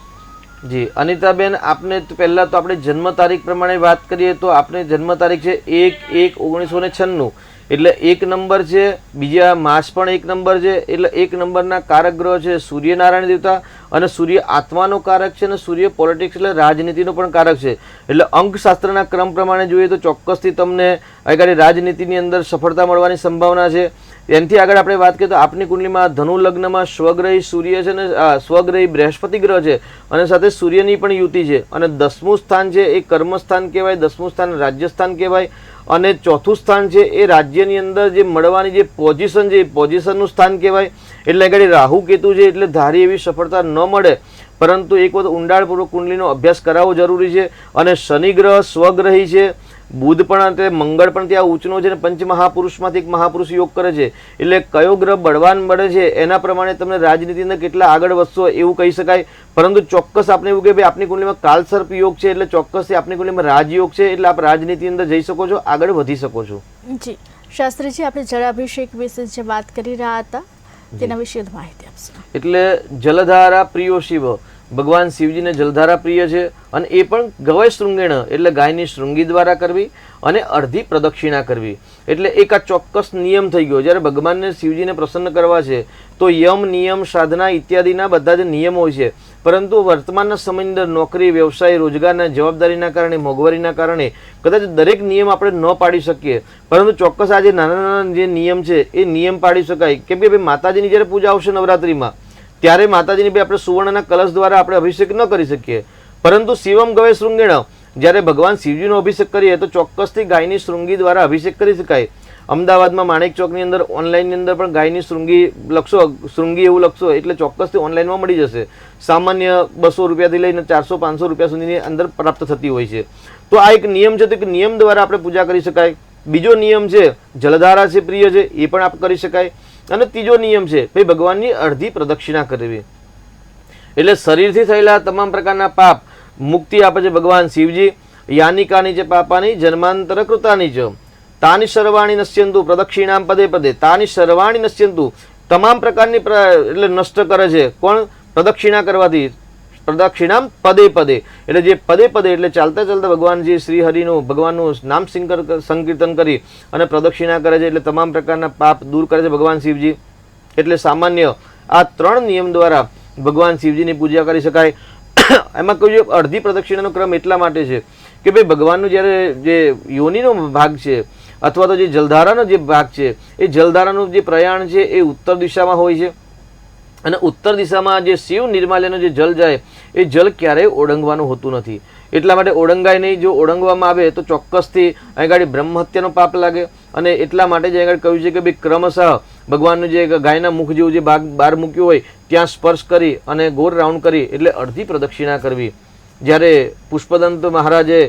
જી અનિતાબેન, આપને પહેલા તો આપણે જન્મ તારીખ પ્રમાણે વાત કરીએ તો આપને જન્મ તારીખ છે 1/1/1996. એટલે 1 નંબર છે, બીજા માસ પણ 1 નંબર છે. એટલે 1 નંબરના કારક ગ્રહ છે સૂર્યનારાયણ દેવતા, અને સૂર્ય આત્માનો કારક છે અને સૂર્ય પોલિટિક્સ એટલે રાજનીતિનો પણ કારક છે. એટલે અંકશાસ્ત્રના ક્રમ પ્રમાણે જોઈએ તો ચોક્કસથી તમને આગળ રાજનીતિની અંદર સફળતા મળવાની સંભાવના છે. એનાથી આગળ આપણે વાત કરીએ તો આપની કુંડલીમાં ધનુ લગ્નમાં સ્વગ્રહી સૂર્ય છે અને સ્વગ્રહી બૃહસ્પતિ ગ્રહ છે, અને સાથે સૂર્યની પણ યુતિ છે. અને 10મું સ્થાન છે એ કર્મસ્થાન કહેવાય, 10મું સ્થાન રાજ્યસ્થાન કહેવાય, અને 4થું સ્થાન છે એ રાજ્યની અંદર જે મળવાની જે પોઝિશન છે એ પોઝિશનનું સ્થાન કહેવાય. એટલે આગળ રાહુ કેતુ છે એટલે ધારી એવી સફળતા ન મળે, પરંતુ એક વખત ઊંડાણપૂર્વક કુંડલીનો અભ્યાસ કરાવવો જરૂરી છે. અને શનિ ગ્રહ સ્વગ્રહી છે, બુધ પણ મંગળ પણ ત્યાં ઉચ્ચનો છે, અને પંચમહાપુરુષમાંથી એક મહાપુરુષ યોગ કરે છે. એટલે કયો ગ્રહ બળવાન મળે છે એના પ્રમાણે તમને રાજનીતિના કેટલા આગળ વધશો એવું કહી શકાય. પરંતુ ચોક્કસ આપણે એવું કે ભાઈ આપની કુંડલીમાં કાલસર્પ યોગ છે, એટલે ચોક્કસથી આપની કુંડલીમાં રાજયોગ છે, એટલે આપ રાજનીતિ અંદર જઈ શકો છો, આગળ વધી શકો છો. જી શાસ્ત્રીજી, આપણે જળાભિષેક વિશે જે વાત કરી રહ્યા હતા તેના વિશે માહિતી આપશો? એટલે જલધારા પ્રિયો શિવ, ભગવાન શિવજીને જલધારા પ્રિય છે, અને એ પણ ગવય શૃંગેણ એટલે ગાયની શૃંગી દ્વારા કરવી અને અડધી પ્રદક્ષિણા કરવી. એટલે એક આ ચોક્કસ નિયમ થઈ ગયો. જ્યારે ભગવાનને શિવજીને પ્રસન્ન કરવા છે તો યમ નિયમ સાધના ઇત્યાદિના બધા જ નિયમો હોય છે. પરંતુ વર્તમાનના સમયની અંદર નોકરી, વ્યવસાય, રોજગારના જવાબદારીના કારણે, મોંઘવારીના કારણે કદાચ દરેક નિયમ આપણે ન પાડી શકીએ, પરંતુ ચોક્કસ આ જે નાના નાના જે નિયમ છે એ નિયમ પાડી શકાય. કેમ કે ભાઈ માતાજીની જ્યારે પૂજા આવશે નવરાત્રિમાં ત્યારે માતાજીની ભાઈ આપણે સુવર્ણના કલશ દ્વારા આપણે અભિષેક ન કરી શકીએ, પરંતુ શિવમ ગવે શૃંગેણ જ્યારે ભગવાન શિવજીનો અભિષેક કરીએ તો ચોક્કસથી ગાયની શૃંગી દ્વારા અભિષેક કરી શકાય. અમદાવાદમાં માણેક ચોકની અંદર ઓનલાઈનની અંદર પણ ગાયની શૃંગી લખશો, શૃંગી એવું લખશો એટલે ચોક્કસથી ઓનલાઈનમાં મળી જશે. સામાન્ય 200 રૂપિયાથી લઈને 400-500 રૂપિયા સુધીની અંદર પ્રાપ્ત થતી હોય છે. તો આ એક નિયમ છે, તો એક નિયમ દ્વારા આપણે પૂજા કરી શકાય. બીજો નિયમ છે જલધારા છે પ્રિય છે, એ પણ આપણે કરી શકાય. અને ત્રીજો નિયમ છે ભાઈ ભગવાનની અડધી પ્રદક્ષિણા કરવી. એટલે શરીરથી થયેલા તમામ પ્રકારના પાપ મુક્તિ આપે છે ભગવાન શિવજી. યાનિકાની છે પાપાની જન્માંતર કૃતાની છે તાની સર્વાણી નશ્યંતુ પ્રદક્ષિણામ પદે પદે. તાની સર્વાણી નશ્યંતુ, તમામ પ્રકારની એટલે નષ્ટ કરે છે. કોણ? પ્રદક્ષિણા કરવાથી. પ્રદક્ષિણામ પદે પદે એટલે જે પદે પદે એટલે ચાલતા ચાલતા ભગવાન જે શ્રી હરિનું ભગવાનનું નામ સંકીર્તન કરી અને પ્રદક્ષિણા કરે છે, એટલે તમામ પ્રકારના પાપ દૂર કરે છે ભગવાન શિવજી. એટલે સામાન્ય આ 3 નિયમ દ્વારા ભગવાન શિવજીની પૂજા કરી શકાય. એમાં કહ્યું અડધી પ્રદક્ષિણાનો ક્રમ એટલા માટે છે કે ભાઈ ભગવાનનું જ્યારે જે યોનિનો ભાગ છે અથવા તો જે જલધારાનો જે ભાગ છે એ જલધારાનું જે પ્રયાણ છે એ ઉત્તર દિશામાં હોય છે. અને ઉત્તર દિશામાં જે શિવ નિર્માલ્યનું જે જલ જાય એ જલ ક્યારેય ઓળંગવાનું હોતું નથી. એટલા માટે ઓળંગાય નહીં. જો ઓળંગવામાં આવે તો ચોક્કસથી અહીં ગાડી બ્રહ્મ હત્યાનો પાપ લાગે. અને એટલા માટે જ અહીં કહ્યું છે કે ભાઈ ક્રમશઃ ભગવાનનું જે ગાયના મુખ જેવું જે ભાગ બહાર મૂક્યું હોય ત્યાં સ્પર્શ કરી અને ગોળ રાઉન્ડ કરી એટલે અડધી પ્રદક્ષિણા કરવી. જ્યારે પુષ્પદંત મહારાજે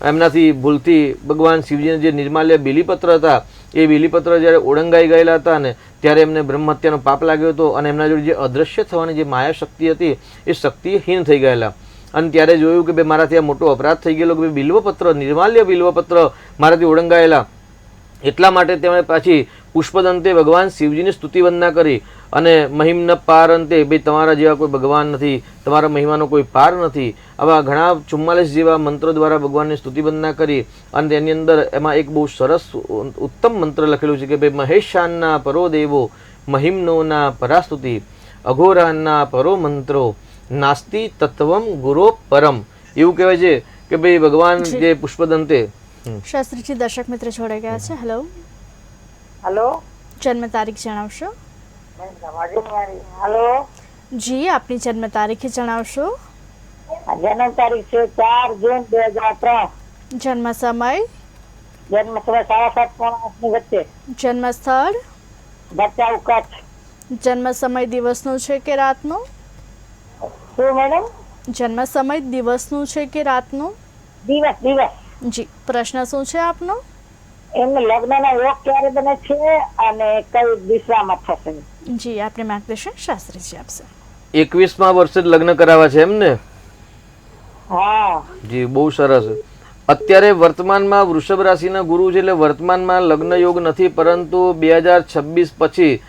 એમનાથી ભૂલથી ભગવાન શિવજીને જે નિર્માલ્ય બિલીપત્ર હતા એ બિલીપત્ર જ્યારે ઓળંગાઈ ગયેલા હતા ને ત્યારે એમને બ્રહ્મ હત્યાનો પાપ લાગ્યો હતો અને એમના જોડે જે અદૃશ્ય થવાની જે માયા શક્તિ હતી એ શક્તિ હીન થઈ ગયેલા. અને ત્યારે જોયું કે ભાઈ મારાથી આ મોટો અપરાધ થઈ ગયેલો કે ભાઈ બિલ્વપત્ર, નિર્માલ્ય બિલ્વપત્ર મારાથી ઓળંગાયેલા. એટલા માટે તેમણે પાછી પુષ્પદંતે ભગવાન શિવજીની સ્તુતિ વંદના કરી અને મહિમ ન પાર અંતે, ભાઈ તમારા જેવા કોઈ ભગવાન નથી, તમારા મહિમાનો કોઈ પાર નથી, આવા ઘણા 44 જેવા મંત્રો દ્વારા ભગવાનની સ્તુતિ વંદના કરી. અને તેની અંદર એમાં એક બહુ સરસ ઉત્તમ મંત્ર લખેલું છે કે ભાઈ મહેશાનના પરો દેવો મહિમનોના પરાસ્તુતિ અઘોરાના પરો મંત્રો નાસ્તિ તત્વમ ગુરો પરમ. એવું કહેવાય છે કે ભાઈ ભગવાન જે પુષ્પદંતે. શાસ્ત્રીજી દર્શક મિત્ર જોડાઈ ગયા છે. હેલો, હલો જન્મ તારીખ જણાવશો? હલો જી, આપની જન્મ તારીખ જણાવશો? જન્મ તારીખ છે 4 જૂન 2003. જન્મ સમય? જન્મ સમય 7:30 ની વચ્ચે. જન્મ સ્થળ? ભચાઉ કચ્છ. જન્મ સમય દિવસનો છે કે રાતનો? શું મેડમ? જન્મ સમય દિવસનું છે કે રાતનું? દિવસ દિવસ. જી, પ્રશ્ન શું છે આપનો? એમને લગ્નના યોગ ક્યારે બને છે અને કઈ દિશામાં થશે? જી, આપને માર્ગદર્શન શાસ્ત્રીજી આપશે. 21મા વર્ષે જ લગ્ન કરાવવા છે એમને? હા જી, બહુ સરસ. અત્યારે વર્તમાનમાં વૃષભ રાશિના ગુરુ છે એટલે વર્તમાનમાં લગ્ન યોગ નથી, પરંતુ 2026 પછી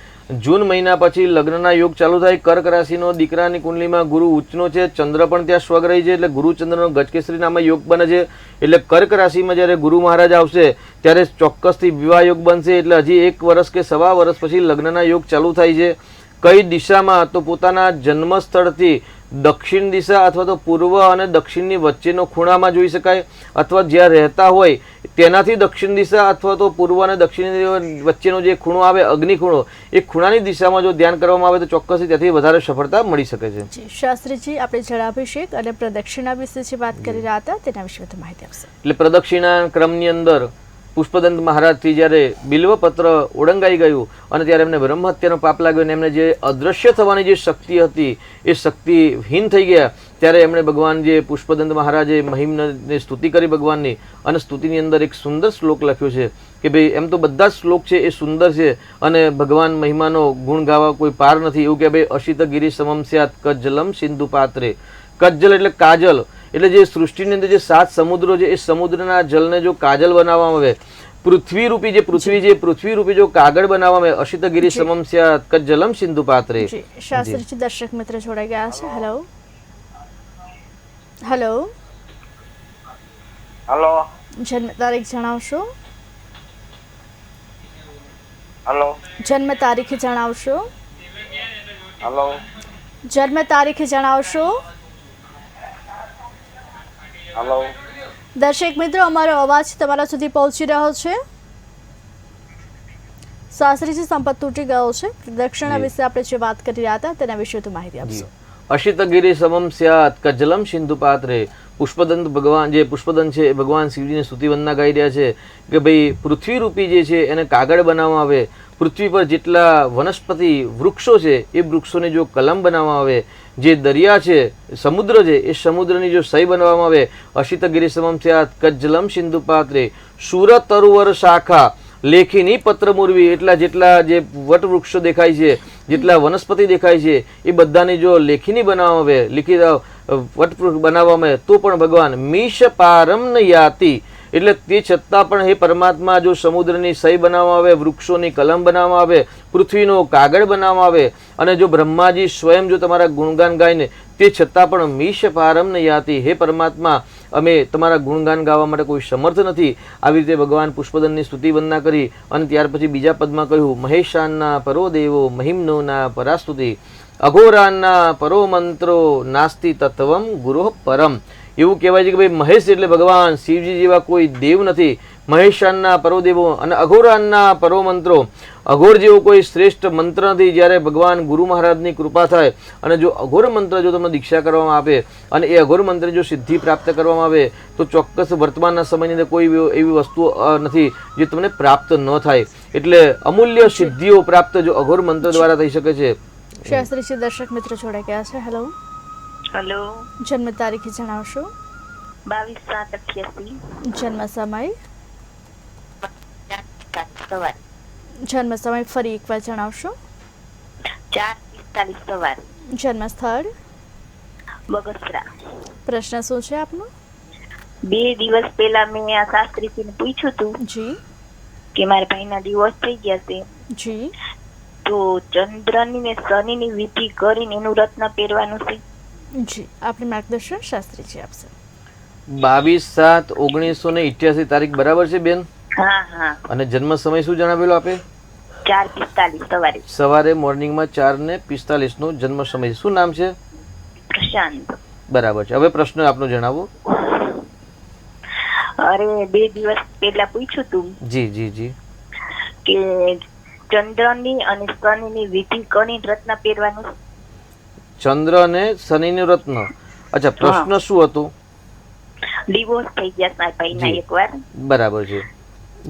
જૂન મહિના પછી લગ્નના યોગ ચાલુ થાય. કર્ક રાશિનો દીકરાની કુંડલીમાં ગુરુ ઉચ્ચનો છે, ચંદ્ર પણ ત્યાં સ્વગ્રહી છે એટલે ગુરુ ચંદ્રનો ગજકેસરી નામે યોગ બને છે. એટલે કર્ક રાશિમાં જ્યારે ગુરુ મહારાજ આવશે ત્યારે ચોક્કસથી વિવાહ યોગ બનશે. એટલે હજી 1 વર્ષ કે સવા વર્ષ પછી લગ્નના યોગ ચાલુ થાય છે. કઈ દિશામાં? તો પોતાના જન્મ સ્થળથી દક્ષિણ દિશા અથવા તો પૂર્વ અને દક્ષિણની વચ્ચેનો ખૂણામાં જોઈ શકાય, અથવા જ્યાં રહેતા હોય તેનાથી દક્ષિણ દિશા અથવા તો પૂર્વ અને દક્ષિણ વચ્ચેનો જે ખૂણો આવે, અગ્નિ ખૂણો, એ ખૂણાની દિશામાં જો ધ્યાન કરવામાં આવે તો ચોક્કસથી ત્યાંથી વધારે સફળતા મળી શકે છે. જી, શાસ્ત્રીજી આપણે જળાભિષેક અને પ્રદક્ષિણા વિશે જે વાત કરી રહ્યા હતા તેના વિશે વધુ માહિતી આપશે. એટલે પ્રદક્ષિણા ક્રમની અંદર પુષ્પદંત મહારાજથી જ્યારે બિલ્વપત્ર ઓળંગાઈ ગયું અને ત્યારે એમને બ્રહ્મ હત્યાનો પાપ લાગ્યો અને એમને જે અદૃશ્ય થવાની જે શક્તિ હતી એ શક્તિ હીન થઈ ગયા, ત્યારે એમણે ભગવાન જે પુષ્પદંત મહારાજે મહિમને સ્તુતિ કરી ભગવાનની. અને સ્તુતિની અંદર એક સુંદર શ્લોક લખ્યો છે કે ભાઈ એમ તો બધા જ શ્લોક છે એ સુંદર છે અને ભગવાન મહિમાનો ગુણ ગાવા કોઈ પાર નથી. એવું કે ભાઈ અશિત ગિરી સમમ સ્યાત કજ્જલમ સિંધુ પાત્રે. કજ્જલ એટલે કાજલ, એટલે જે સૃષ્ટિની અંદર જે 7 સમુદ્રો છે એ સમુદ્રના જલને જો કાજલ બનાવવામાં આવે, પૃથ્વી રૂપી જે પૃથ્વી રૂપી જો કાગળ બનાવવામાં આવે, અશિત ગિરી સમમ સ્યાત કજ્જલમ સિંધુ પાત્રે. શાસ્ત્રીજી દર્શક મિત્ર જોડાઈ ગયા છે. હેલો, હેલો, હલો જન્મ તારીખ જણાવશો? હલો જન્મ તારીખ જણાવશો? હલો જન્મ તારીખ જણાવશો? હલો દર્શક મિત્રો, અમારો અવાજ તમારા સુધી પહોંચી રહ્યો છે? શાસ્ત્રીજી સંપર્ક તૂટી ગયો છે. દક્ષિણા વિશે આપણે જે વાત કરી રહ્યા હતા તેના વિશે તો માહિતી આપશો? અશિત ગિરી સમમ સ્યાત કજ્જલમ સિંધુ પાત્રે. પુષ્પદંત ભગવાન જે પુષ્પદંત છે એ ભગવાન શિવજીની સ્તુતિ વંદના ગાઈ રહ્યા છે કે ભાઈ પૃથ્વી રૂપી જે છે એને કાગળ બનાવવામાં આવે, પૃથ્વી પર જેટલા વનસ્પતિ વૃક્ષો છે એ વૃક્ષોને જો કલમ બનાવવામાં આવે, જે દરિયા છે, સમુદ્ર છે એ સમુદ્રની જો સહી બનાવવામાં આવે, અશિત ગિરી સમમ સ્યાત કજ્જલમ સિંધુ પાત્રે. સુર તરુવર શાખા લેખીની પત્ર મુરવી. એટલા જેટલા જે વટ વૃક્ષો દેખાય છે, જેટલા વનસ્પતિ દેખાય છે એ બધાની જો લેખીની બનાવવામાં આવે, લિખિત વટ બનાવવામાં આવે તો પણ ભગવાન મીશ પારમ ન યાતિ. એટલે તે છતાં પણ હે પરમાત્મા જો સમુદ્રની સહી બનાવવામાં આવે, વૃક્ષોની કલમ બનાવવામાં આવે, પૃથ્વીનો કાગળ બનાવવામાં આવે અને જો બ્રહ્માજી સ્વયં જો તમારા ગુણગાન ગાઈને તે છતાં પણ મીશ પારમ ન યાતિ, હે પરમાત્મા અમે તમારા ગુણગાન ગાવા માટે કોઈ સમર્થ નથી. આવી રીતે ભગવાન પુષ્પદંતની સ્તુતિ વંદના કરી અને ત્યાર પછી બીજા પદમાં કહ્યું મહેશાનના પરો દેવો મહિમ્નોના પરાસ્તુતિ અઘોરાના પરો મંત્રો નાસ્તિ તત્વમ ગુરો પરમ. એવું કહેવાય છે કે ભાઈ મહેશ એટલે ભગવાન શિવજી જેવા કોઈ દેવ નથી. મહેશાનના પરોદેવો અને અઘોરાનના પરો મંત્રો, અઘોર જેવો કોઈ શ્રેષ્ઠ મંત્ર નથી. જ્યારે ભગવાન ગુરુ મહારાજની કૃપા થાય અને જો અઘોર મંત્ર જો તમને દીક્ષા કરવામાં આવે અને એ અઘોર મંત્ર જો સિદ્ધિ પ્રાપ્ત કરવામાં આવે તો ચોક્કસ વર્તમાનના સમયની અંદર કોઈ એવી વસ્તુ નથી જે તમને પ્રાપ્ત ન થાય. એટલે અમૂલ્ય સિદ્ધિઓ પ્રાપ્ત જો અઘોર મંત્ર દ્વારા થઈ શકે છે. શાસ્ત્રીજી દર્શક મિત્ર જોડાઈ ગયા છે. હેલો, હેલો, જન્મ તારીખ જણાવશો? 22/7/88. જન્મ સમય? સવાર. જન્મ સમય ફરી એકવાર જણાવશો. 4:45 સવાર. જન્મ સ્થળ. બગસરા. પ્રશ્ન શું છે આપનો. 2 દિવસ પહેલા મેં આ શાસ્ત્રીજીને પૂછ્યું હતું જી કે મારા ભાઈના ડિવોર્સ થઈ ગયા છે, જી તો ચંદ્રની ને શનિની વિધિ કરીને એનું રત્ન પહેરવાનું છે. જી આપને માર્ગદર્શન શાસ્ત્રીજી આપશે. 22/7/1988 તારીખ બરાબર છે બેન? હા હા. અને જન્મ સમય શું જણાવેલો આપે? 4:45 સવારે. સવારે મોર્નિંગમાં 4:45 નો જન્મ સમય. શું નામ છે? પ્રશાંત. બરાબર છે. હવે પ્રશ્ન આપનો જણાવો. અરે 2 દિવસ પહેલા પૂછ્યું હતું જી જી જી. કે ચંદ્રની અને શનિની વિધિ કરીને રત્ન પહેરવાનું છે. ચંદ્ર અને શનિનું રત્ન. અચ્છા, પ્રશ્ન શું હતો? ડિવોર્સ થઈ ગયા મારા ભાઈના જી. એકવાર. બરાબર છે.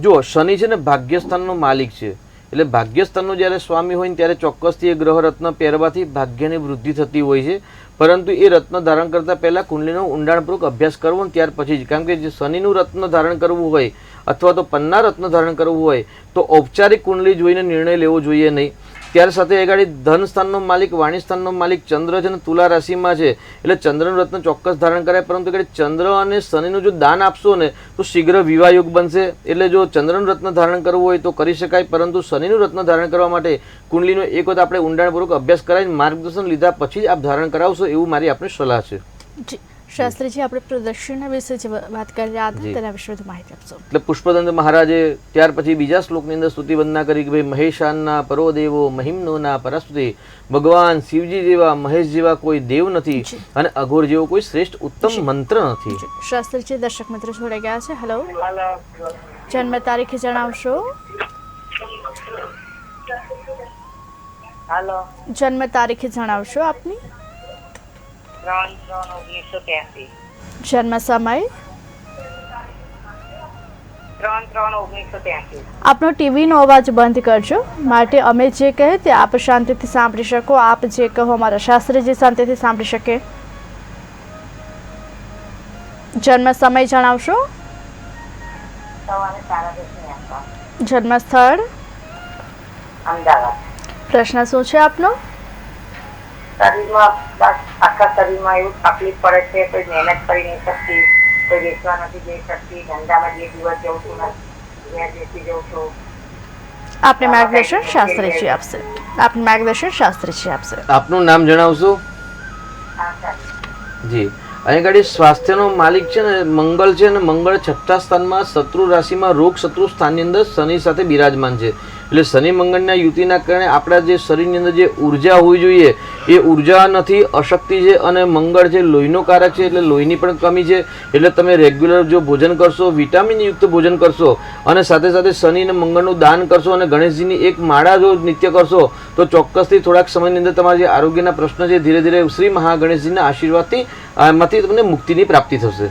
જુઓ, શનિ છે ને ભાગ્યસ્થાનનો માલિક છે. એટલે ભાગ્યસ્થાનનો જ્યારે સ્વામી હોય ને ત્યારે ચોક્કસથી એ ગ્રહ રત્ન પહેરવાથી ભાગ્યની વૃદ્ધિ થતી હોય છે. પરંતુ એ રત્ન ધારણ કરતા પહેલા કુંડલીનો ઊંડાણપૂર્વક અભ્યાસ કરવો ને ત્યાર પછી જ. કારણ કે જે શનિનું રત્ન ધારણ કરવું હોય અથવા તો પન્ના રત્ન ધારણ કરવું હોય તો ઔપચારિક કુંડલી જોઈને નિર્ણય લેવો જોઈએ નહીં. ત્યાર સાથે આગળ ધન સ્થાનનો માલિક, વાણી સ્થાનનો માલિક ચંદ્ર છે ને તુલા રાશિમાં છે. એટલે ચંદ્રનું રત્ન ચોક્કસ ધારણ કરાય. પરંતુ આગળ ચંદ્ર અને શનિનું જો દાન આપશો ને તો શીઘ્ર વિવાહ યોગ બનશે. એટલે જો ચંદ્રનું રત્ન ધારણ કરવું હોય તો કરી શકાય, પરંતુ શનિનું રત્ન ધારણ કરવા માટે કુંડલીનો એક વખત આપણે ઊંડાણપૂર્વક અભ્યાસ કરાવીને માર્ગદર્શન લીધા પછી જ આપ ધારણ કરાવશો એવું મારી આપની સલાહ છે. જી શાસ્ત્રીજી, આપણે પ્રદક્ષિણા વિશે જે વાત કરી રહ્યા હતા તેના વિશે વધુ માહિતી આપશો. એટલે પુષ્પદંત મહારાજે ત્યાર પછી બીજા શ્લોકની અંદર સ્તુતિ વંદના કરી કે ભાઈ મહેશાનના પરો દેવો મહિમ્નોના પરસ્તુતિ. ભગવાન શિવજી જેવા, મહેશ જેવા કોઈ દેવ નથી અને અઘોર જેવો કોઈ શ્રેષ્ઠ ઉત્તમ મંત્ર નથી. જી શાસ્ત્રીજી, દર્શક મિત્રો જોડાઈ ગયા છે. હેલો, જન્મ તારીખ જણાવશો. હાલો. જન્મ તારીખ જણાવશો આપની. 3/3/1983. જન્મ સમય. 3/3/1983. આપનો ટીવીનો અવાજ બંધ કરજો. માટે અમે જે કહે તે આપ શાંતિથી સાંભળી શકો. આપ જે કહો અમારા શાસ્ત્રીજી શાંતિથી સાંભળી શકે. જન્મ સમય જણાવશો. સવારે 10:30 આસપાસ. જન્મ સ્થળ. અમદાવાદ. પ્રશ્ન શું છે આપનો. શરીરમાં બસ આખા શરીરમાં એવું તકલીફ પડે છે, કોઈ મહેનત કરી નહીં શકતી, કોઈ વેચવા નથી જઈ શકતી, ધંધામાં 2 દિવસ જઉં છું ને ઘેર બેસી જઉં છું. આપને માર્ગદર્શન શાસ્ત્રીજી આપશે. આપને માર્ગદર્શન શાસ્ત્રીજી આપશે. આપનું નામ જણાવશો. હા સર. જી. અહીં ગાડી સ્વાસ્થ્યનો માલિક છે ને મંગળ છે ને મંગળ 6થા સ્થાનમાં શત્રુ રાશિમાં રોગ શત્રુ સ્થાનની અંદર શનિ સાથે બિરાજમાન છે. એટલે શનિ મંગળના યુતિના કારણે આપણા જે શરીરની અંદર જે ઉર્જા હોવી જોઈએ એ ઉર્જા નથી, અશક્તિ છે. અને મંગળ છે લોહીનો કારક છે, એટલે લોહીની પણ કમી છે. એટલે તમે રેગ્યુલર જો ભોજન કરશો, વિટામિન યુક્ત ભોજન કરશો અને સાથે સાથે શનિ અને મંગળનું દાન કરશો અને ગણેશજીની એક માળા જો નિત્ય કરશો તો ચોક્કસથી થોડાક સમયની અંદર તમારા જે આરોગ્યના પ્રશ્ન છે ધીરે ધીરે શ્રી મહાગણેશજીના આશીર્વાદથી આમાંથી તમને મુક્તિની પ્રાપ્તિ થશે.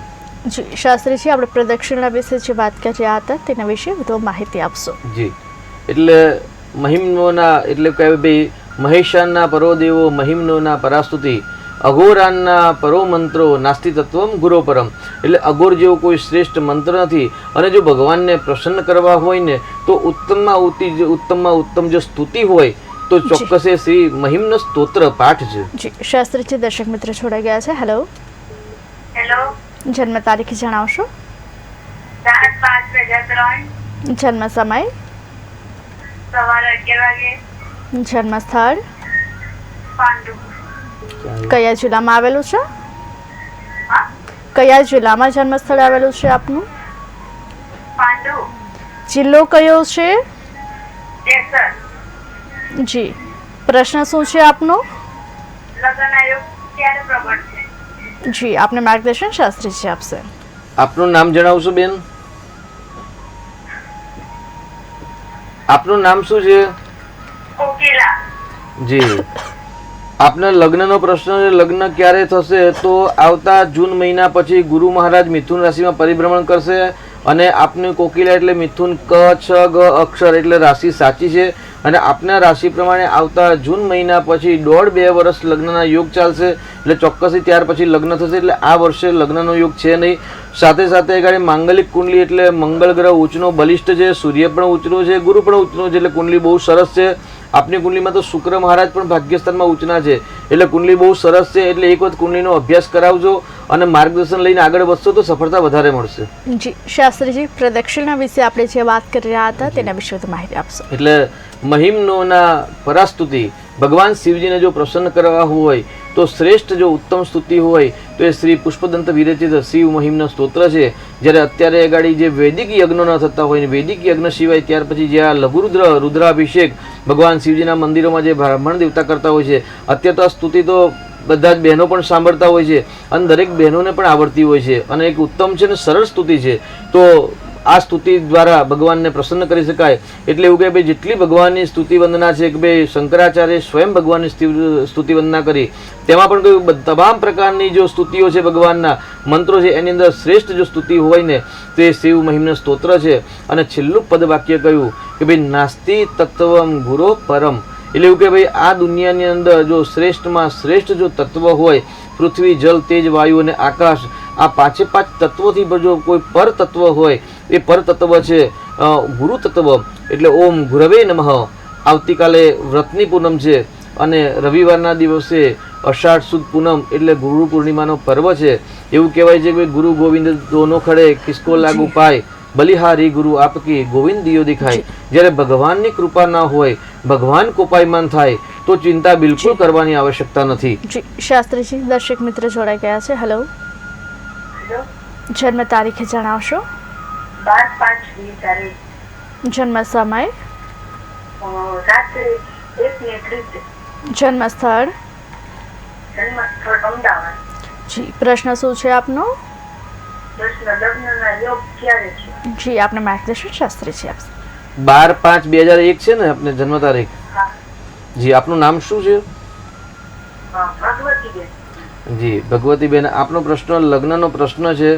જી શાસ્ત્રીજી, આપણે પ્રદક્ષિણા વિશે જે વાત કરી રહ્યા હતા તેના વિશે વધુ માહિતી આપશો. જી. એટલે મહિમ્નોના એટલે કે ભાઈ મહેશાનના પરો દેવો મહિમ્નોના પરાસ્તુતિ. અઘોરાનના પરો મંત્રો નાસ્તિ તત્વમ ગુરો પરમ. એટલે અઘોર જેવો કોઈ શ્રેષ્ઠ મંત્ર નથી. અને જો ભગવાનને પ્રસન્ન કરવા હોય ને તો ઉત્તમમાં ઉત્તમ જો સ્તુતિ હોય તો ચોક્કસ એ શ્રી મહિમ્ન સ્તોત્ર પાઠ છે. જી શાસ્ત્રીજી, દર્શક મિત્ર જોડાઈ ગયા છે. Hello, hello. જન્મ તારીખ જણાવશો. 7/5/2003. જન્મ સમય. સવારે 11 વાગે. જન્મ સ્થળ. પાંડુ. કયા જિલ્લામાં આવેલું છે. હા, કયા જિલ્લામાં જન્મ સ્થળ આવેલું છે આપનું. પાંડુ. જિલ્લો કયો છે. કેસર. જી પ્રશ્ન શું છે આપનો. લગ્ન આયોગ ક્યારે પ્રગટ છે? જી આપને માર્ગદર્શન શાસ્ત્રીજી આપશે. આપનું નામ જણાવશો બેન. આપનું નામ શું છે. કોકિલા. જી. આપના લગ્નનો પ્રશ્ન છે. લગ્ન ક્યારે થશે તો આવતા જૂન મહિના પછી ગુરુ મહારાજ મિથુન રાશિમાં પરિભ્રમણ કરશે અને આપની કોકિલા એટલે મિથુન ક છ ગ અક્ષર એટલે રાશિ સાચી છે. અને આપના રાશિ પ્રમાણે આવતા જૂન મહિના પછી 1.5-2 વર્ષ લગ્નના યોગ ચાલશે, એટલે ચોક્કસથી ત્યાર પછી લગ્ન થશે. એટલે આ વર્ષે લગ્નનો યોગ છે નહીં. સાથે સાથે ગાડી માંગલિક કુંડલી એટલે મંગળ ગ્રહ ઉચ્ચનો બલિષ્ઠ છે, સૂર્ય પણ ઉચ્ચનો છે, ગુરુ પણ ઉચ્ચનો છે, એટલે કુંડલી બહુ સરસ છે. આપની કુંડલીમાં તો શુક્ર મહારાજ પણ ભાગ્યસ્થાનમાં ઉચ્ચના છે, એટલે કુંડલી બહુ સરસ છે. એટલે એક વખત કુંડલીનો અભ્યાસ કરાવજો અને માર્ગદર્શન લઈને આગળ વધશો તો સફળતા વધારે મળશે. જી શાસ્ત્રીજી, પ્રદક્ષિણા વિશે આપણે જે વાત કરી રહ્યા હતા તેના વિશે વધુ માહિતી આપશો. એટલે મહિમ્નોના પરાસ્તુતિ, ભગવાન શિવજીને જો પ્રસન્ન કરવા હોય તો શ્રેષ્ઠ જો ઉત્તમ સ્તુતિ હોય તો એ શ્રી પુષ્પદંત વિરચિત શિવ મહિમ્ન સ્તોત્ર છે. જ્યારે અત્યારે ગાડી જે વૈદિક યજ્ઞો ન થતા હોય ને વૈદિક યજ્ઞ સિવાય ત્યાર પછી જે આ લઘુરુદ્ર રુદ્રાભિષેક ભગવાન શિવજીના મંદિરોમાં જે બ્રાહ્મણ દેવતા કરતા હોય છે, અત્યારે તો આ સ્તુતિ તો બધા જ બહેનો પણ સાંભળતા હોય છે અને દરેક બહેનોને પણ આવડતી હોય છે અને એક ઉત્તમ છે ને સરળ સ્તુતિ છે. તો આ સ્તુતિ દ્વારા ભગવાનને પ્રસન્ન કરી શકાય. એટલે એવું કે ભાઈ જેટલી ભગવાનની સ્તુતિ વંદના છે કે ભાઈ શંકરાચાર્ય સ્વયં ભગવાનની સ્તુતિ વંદના કરી, તેમાં પણ કહ્યું તમામ પ્રકારની જો સ્તુતિઓ છે, ભગવાનના મંત્રો છે, એની અંદર શ્રેષ્ઠ જો સ્તુતિ હોય ને તો એ શિવ મહિમ્ન સ્તોત્ર છે. અને છેલ્લું પદ વાક્ય કહ્યું કે ભાઈ નાસ્તિ તત્વમ ગુરો પરમ, એટલે એવું કે ભાઈ આ દુનિયાની અંદર જો શ્રેષ્ઠમાં શ્રેષ્ઠ જો તત્વ હોય, પૃથ્વી, જલ, તેજ, વાયુ અને આકાશ, આ પાંચે પાંચ તત્વોથી જો કોઈ પર તત્વ હોય, એ પર તત્વ છે ગુરુ તત્વ. એટલે ઓમ ગુરવે નમઃ. આવતીકાલે વ્રતની પૂનમ છે અને રવિવારના દિવસે અષાઢ સુદ પૂનમ એટલે ગુરુ પૂર્ણિમાનો પર્વ છે. એવું કહેવાય છે કે ગુરુ ગોવિંદ દોનો ખડે કિસકો લાગુ પાય, બલિહારી ગુરુ આપકી ગોવિંદ દિયો દિખાય. જ્યારે ભગવાનની કૃપા ના હોય, ભગવાન કોપાયમાન થાય તો ચિંતા બિલકુલ કરવાની આવશ્યકતા નથી. જી શાસ્ત્રીજી, દર્શક મિત્ર જોડાઈ ગયા છે. હેલો, જન્મ તારીખ જણાવશો? 12/5/20. જન્મ સમય? રાત્રે 1:30. જન્મ સ્થળ? જન્મ સ્થળ અમદાવાદ. જી, પ્રશ્ન શું છે આપનો? પ્રશ્ન લગ્નના યોગ ક્યારે છે? જી, આપને માર્ગદર્શન શાસ્ત્રીજી આપશે. 12/5/2001 છે ને આપને જન્મ તારીખ? હા. જી, આપનું નામ શું છે? ભગવતીબેન. જી ભગવતીબેન, આપનો પ્રશ્ન લગ્નનો પ્રશ્ન છે.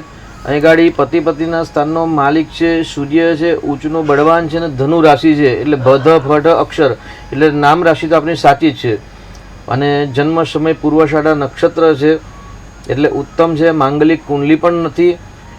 અહીં ગાડી પતિ પતિના સ્થાનનો માલિક છે, સૂર્ય છે, ઉચ્ચનો બળવાન છે અને ધનુ રાશિ છે. એટલે ભધ ફઢ અક્ષર એટલે નામ રાશિ તો આપણી સાચી જ છે. અને જન્મ સમય પૂર્વાષાઢા નક્ષત્ર છે, એટલે ઉત્તમ છે. માંગલિક કુંડલી પણ નથી.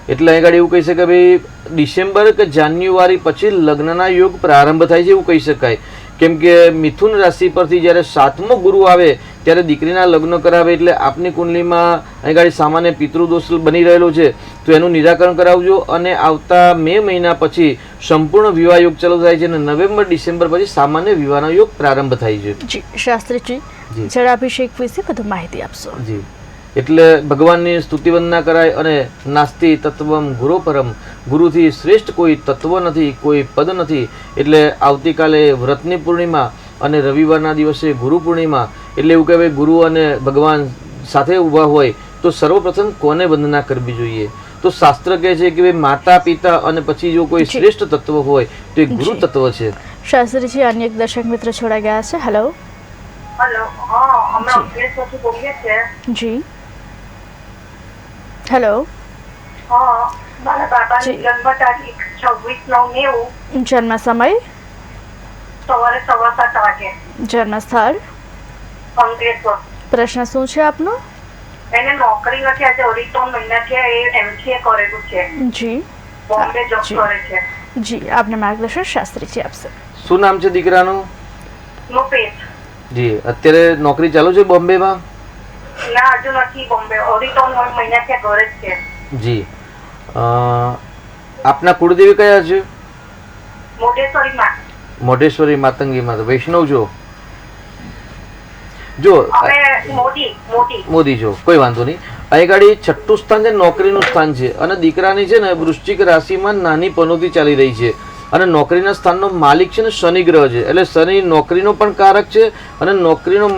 એટલે અહીં ગાડી એવું કહી શકાય ભાઈ ડિસેમ્બર કે જાન્યુઆરી પછી લગ્નના યોગ પ્રારંભ થાય છે એવું કહી શકાય. કેમ કે મિથુન રાશિ પરથી જ્યારે 7મો ગુરુ આવે ત્યારે દીકરીના લગ્ન કરાવે. એટલે આપની કુંડલીમાં અહીં ગાડી સામાન્ય પિતૃદોષ બની રહેલો છે, તો એનું નિરાકરણ કરાવજો. અને આવતા મે મહિના પછી સંપૂર્ણ વિવાહ યોગ ચાલુ થાય છે અને નવેમ્બર ડિસેમ્બર પછી સામાન્ય વિવાહનો યોગ પ્રારંભ થાય છે. જી શાસ્ત્રીજી, જળાભિષેક વિશે વધુ માહિતી આપશો? જી, એટલે ભગવાનની સ્તુતિ વંદના કરાય અને નાસ્તિ તત્વમ ગુરો પરમ, ગુરુથી શ્રેષ્ઠ કોઈ તત્વ નથી, કોઈ પદ નથી. એટલે આવતીકાલે વ્રતની પૂર્ણિમા અને રવિવારના દિવસે ગુરુ પૂર્ણિમા. એટલે એવું કહેવાય ગુરુ અને ભગવાન સાથે ઊભા હોય તો સર્વપ્રથમ કોને વંદના કરવી જોઈએ? તો શાસ્ત્ર કહે છે કે ભાઈ માતા પિતા અને પછી જો કોઈ શ્રેષ્ઠ તત્વ હોય તો એ ગુરુ તત્વ છે. શાસ્ત્રીજી, અન્ય એક દર્શક મિત્ર છોડાઈ ગયા છે. હેલો. હેલો. હા, હમણાં અભ્યાસથી બોલીએ છે. જી હેલો. હા, મારા બાબાની જન્મ તારીખ 26/9/90. જન્મ સમય? સવારે 7:15 વાગે. જન્મ સ્થળ? અંકલેશ્વર. પ્રશ્ન શું છે આપનો? એને નોકરી નથી, આજે 2.5 મહિના છે, એ MCA કરેલું છે. જી, બોમ્બે જોબ કરે છે. જી, આપને માર્ગદર્શન શાસ્ત્રીજી આપશે. શું નામ છે દીકરાનું? મુકેશ. જી, અત્યારે નોકરી ચાલુ છે બોમ્બેમાં? ના, હજુ નથી. બોમ્બે 2.5 મહિના છે, ઘરે જ છે. જી, આપના કુળદેવી કયા છે? મોઢેશ્વરી માં. મોઢેશ્વરી માતંગી માં વૈષ્ણવ છો? જો મોદી છો, કોઈ વાંધો નહીં. અહીં ગાડી 6ઠું સ્થાન છે, નોકરીનું સ્થાન છે. અને દીકરાની છે ને વૃશ્ચિક રાશિમાં નાની પનોતી ચાલી રહી છે. અને નોકરીના સ્થાનનો માલિક છે ને શનિ ગ્રહ છે. એટલે શનિ નોકરીનો પણ કારક છે અને નોકરીનો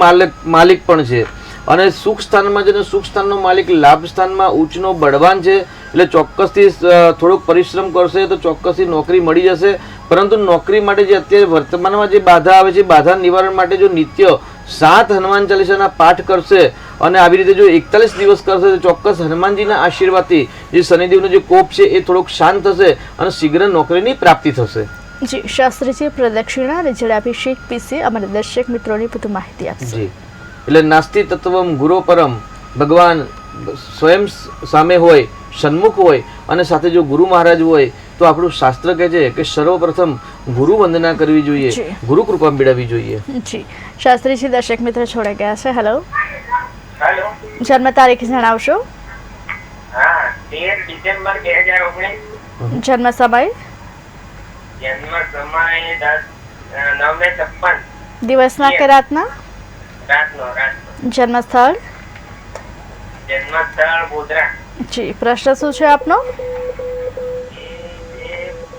માલિક પણ છે. અને સુખ સ્થાનમાં છે ને સુખ સ્થાનનો માલિક લાભ સ્થાનમાં ઉચ્ચનો બળવાન છે. એટલે ચોક્કસથી થોડોક પરિશ્રમ કરશે તો ચોક્કસથી નોકરી મળી જશે. પરંતુ નોકરી માટે જે અત્યારે વર્તમાનમાં જે બાધા આવે છે, બાધા નિવારણ માટે જો નિત્ય 7 હનુમાન ચાલીસાના પાઠ કરશે અને આવી રીતે જો 41 દિવસ કરશે તો ચોક્કસ હનુમાનજીના આશીર્વાદથી જે શનિદેવનો જે કોપ છે એ થોડોક શાંત થશે અને શીઘ્ર નોકરીની પ્રાપ્તિ થશે. જી શાસ્ત્રીજી પ્રદક્ષિણા અને જળાભિષેક વિશે અમારા દર્શક મિત્રોને વધુ માહિતી આપશે. જી એટલે નાસ્તિ તત્વમ ગુરો પરમ, ભગવાન સ્વયં સામે હોય, સન્મુખ હોય અને સાથે જો ગુરુ મહારાજ હોય તો આપણું શાસ્ત્ર કહે છે કે સર્વપ્રથમ ગુરુ વંદના કરવી જોઈએ, જી. ગુરુ કૃપા મેળવવી જોઈએ. જી શાસ્ત્રીજી દર્શક મિત્રો છોડાઈ ગયા છે. Hello, hello. જન્મ તારીખ જણાવશો? હા, 13 ડિસેમ્બર 2019. જન્મ સમય? જન્મ સમય 9:56. દિવસના કે રાતના? રાતનો. જન્મ સ્થળ? જન્મ સ્થળ ગોધરા. જી પ્રશ્ન શું છે આપનો? એ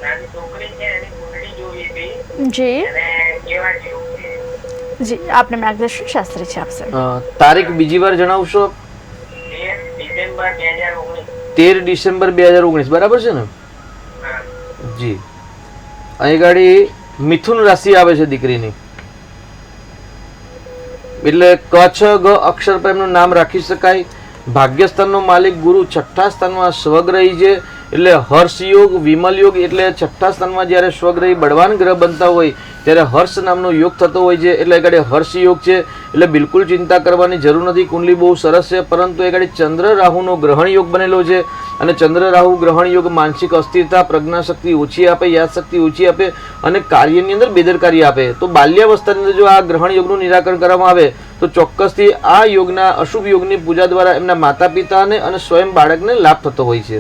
નાની છોકરી છે, એની કુંડળી જોવી હતી જી અને કેવા જેવું છે. જી આપને માર્ગદર્શન શાસ્ત્રીજી આપશે. તારીખ બીજી વાર જણાવશો? 13 ડિસેમ્બર 2019. 13 ડિસેમ્બર 2019 બરાબર છે ને? હા. જી. અહીં ગાડી મિથુન રાશિ આવે છે દીકરીની, એટલે ક છ ગ અક્ષર પર એમનું નામ રાખી શકાય. ભાગ્યસ્થાનનો માલિક ગુરુ છઠ્ઠા સ્થાનમાં સ્વગ્રહી છે, એટલે હર્ષ યોગ, વિમલ યોગ. એટલે છઠ્ઠા સ્થાનમાં જ્યારે સ્વગ્રહી બળવાન ગ્રહ બનતા હોય ત્યારે હર્ષ નામનો યોગ થતો હોય છે, એટલે એ ગાડી હર્ષ યોગ છે. એટલે બિલકુલ ચિંતા કરવાની જરૂર નથી. કુંડલી બહુ સરસ છે, પરંતુ એ ગાડી ચંદ્ર રાહુનો ગ્રહણ યોગ બનેલો છે અને ચંદ્ર રાહુ ગ્રહણ યોગ માનસિક અસ્થિરતા, પ્રજ્ઞાશક્તિ ઓછી આપે, યાદશક્તિ ઓછી આપે અને કાર્યની અંદર બેદરકારી આપે. તો બાલ્યાવસ્થાની અંદર જો આ ગ્રહણ યોગનું નિરાકરણ કરવામાં આવે તો ચોક્કસથી આ યોગના અશુભ યોગની પૂજા દ્વારા એમના માતા પિતાને અને સ્વયં બાળકને લાભ થતો હોય છે.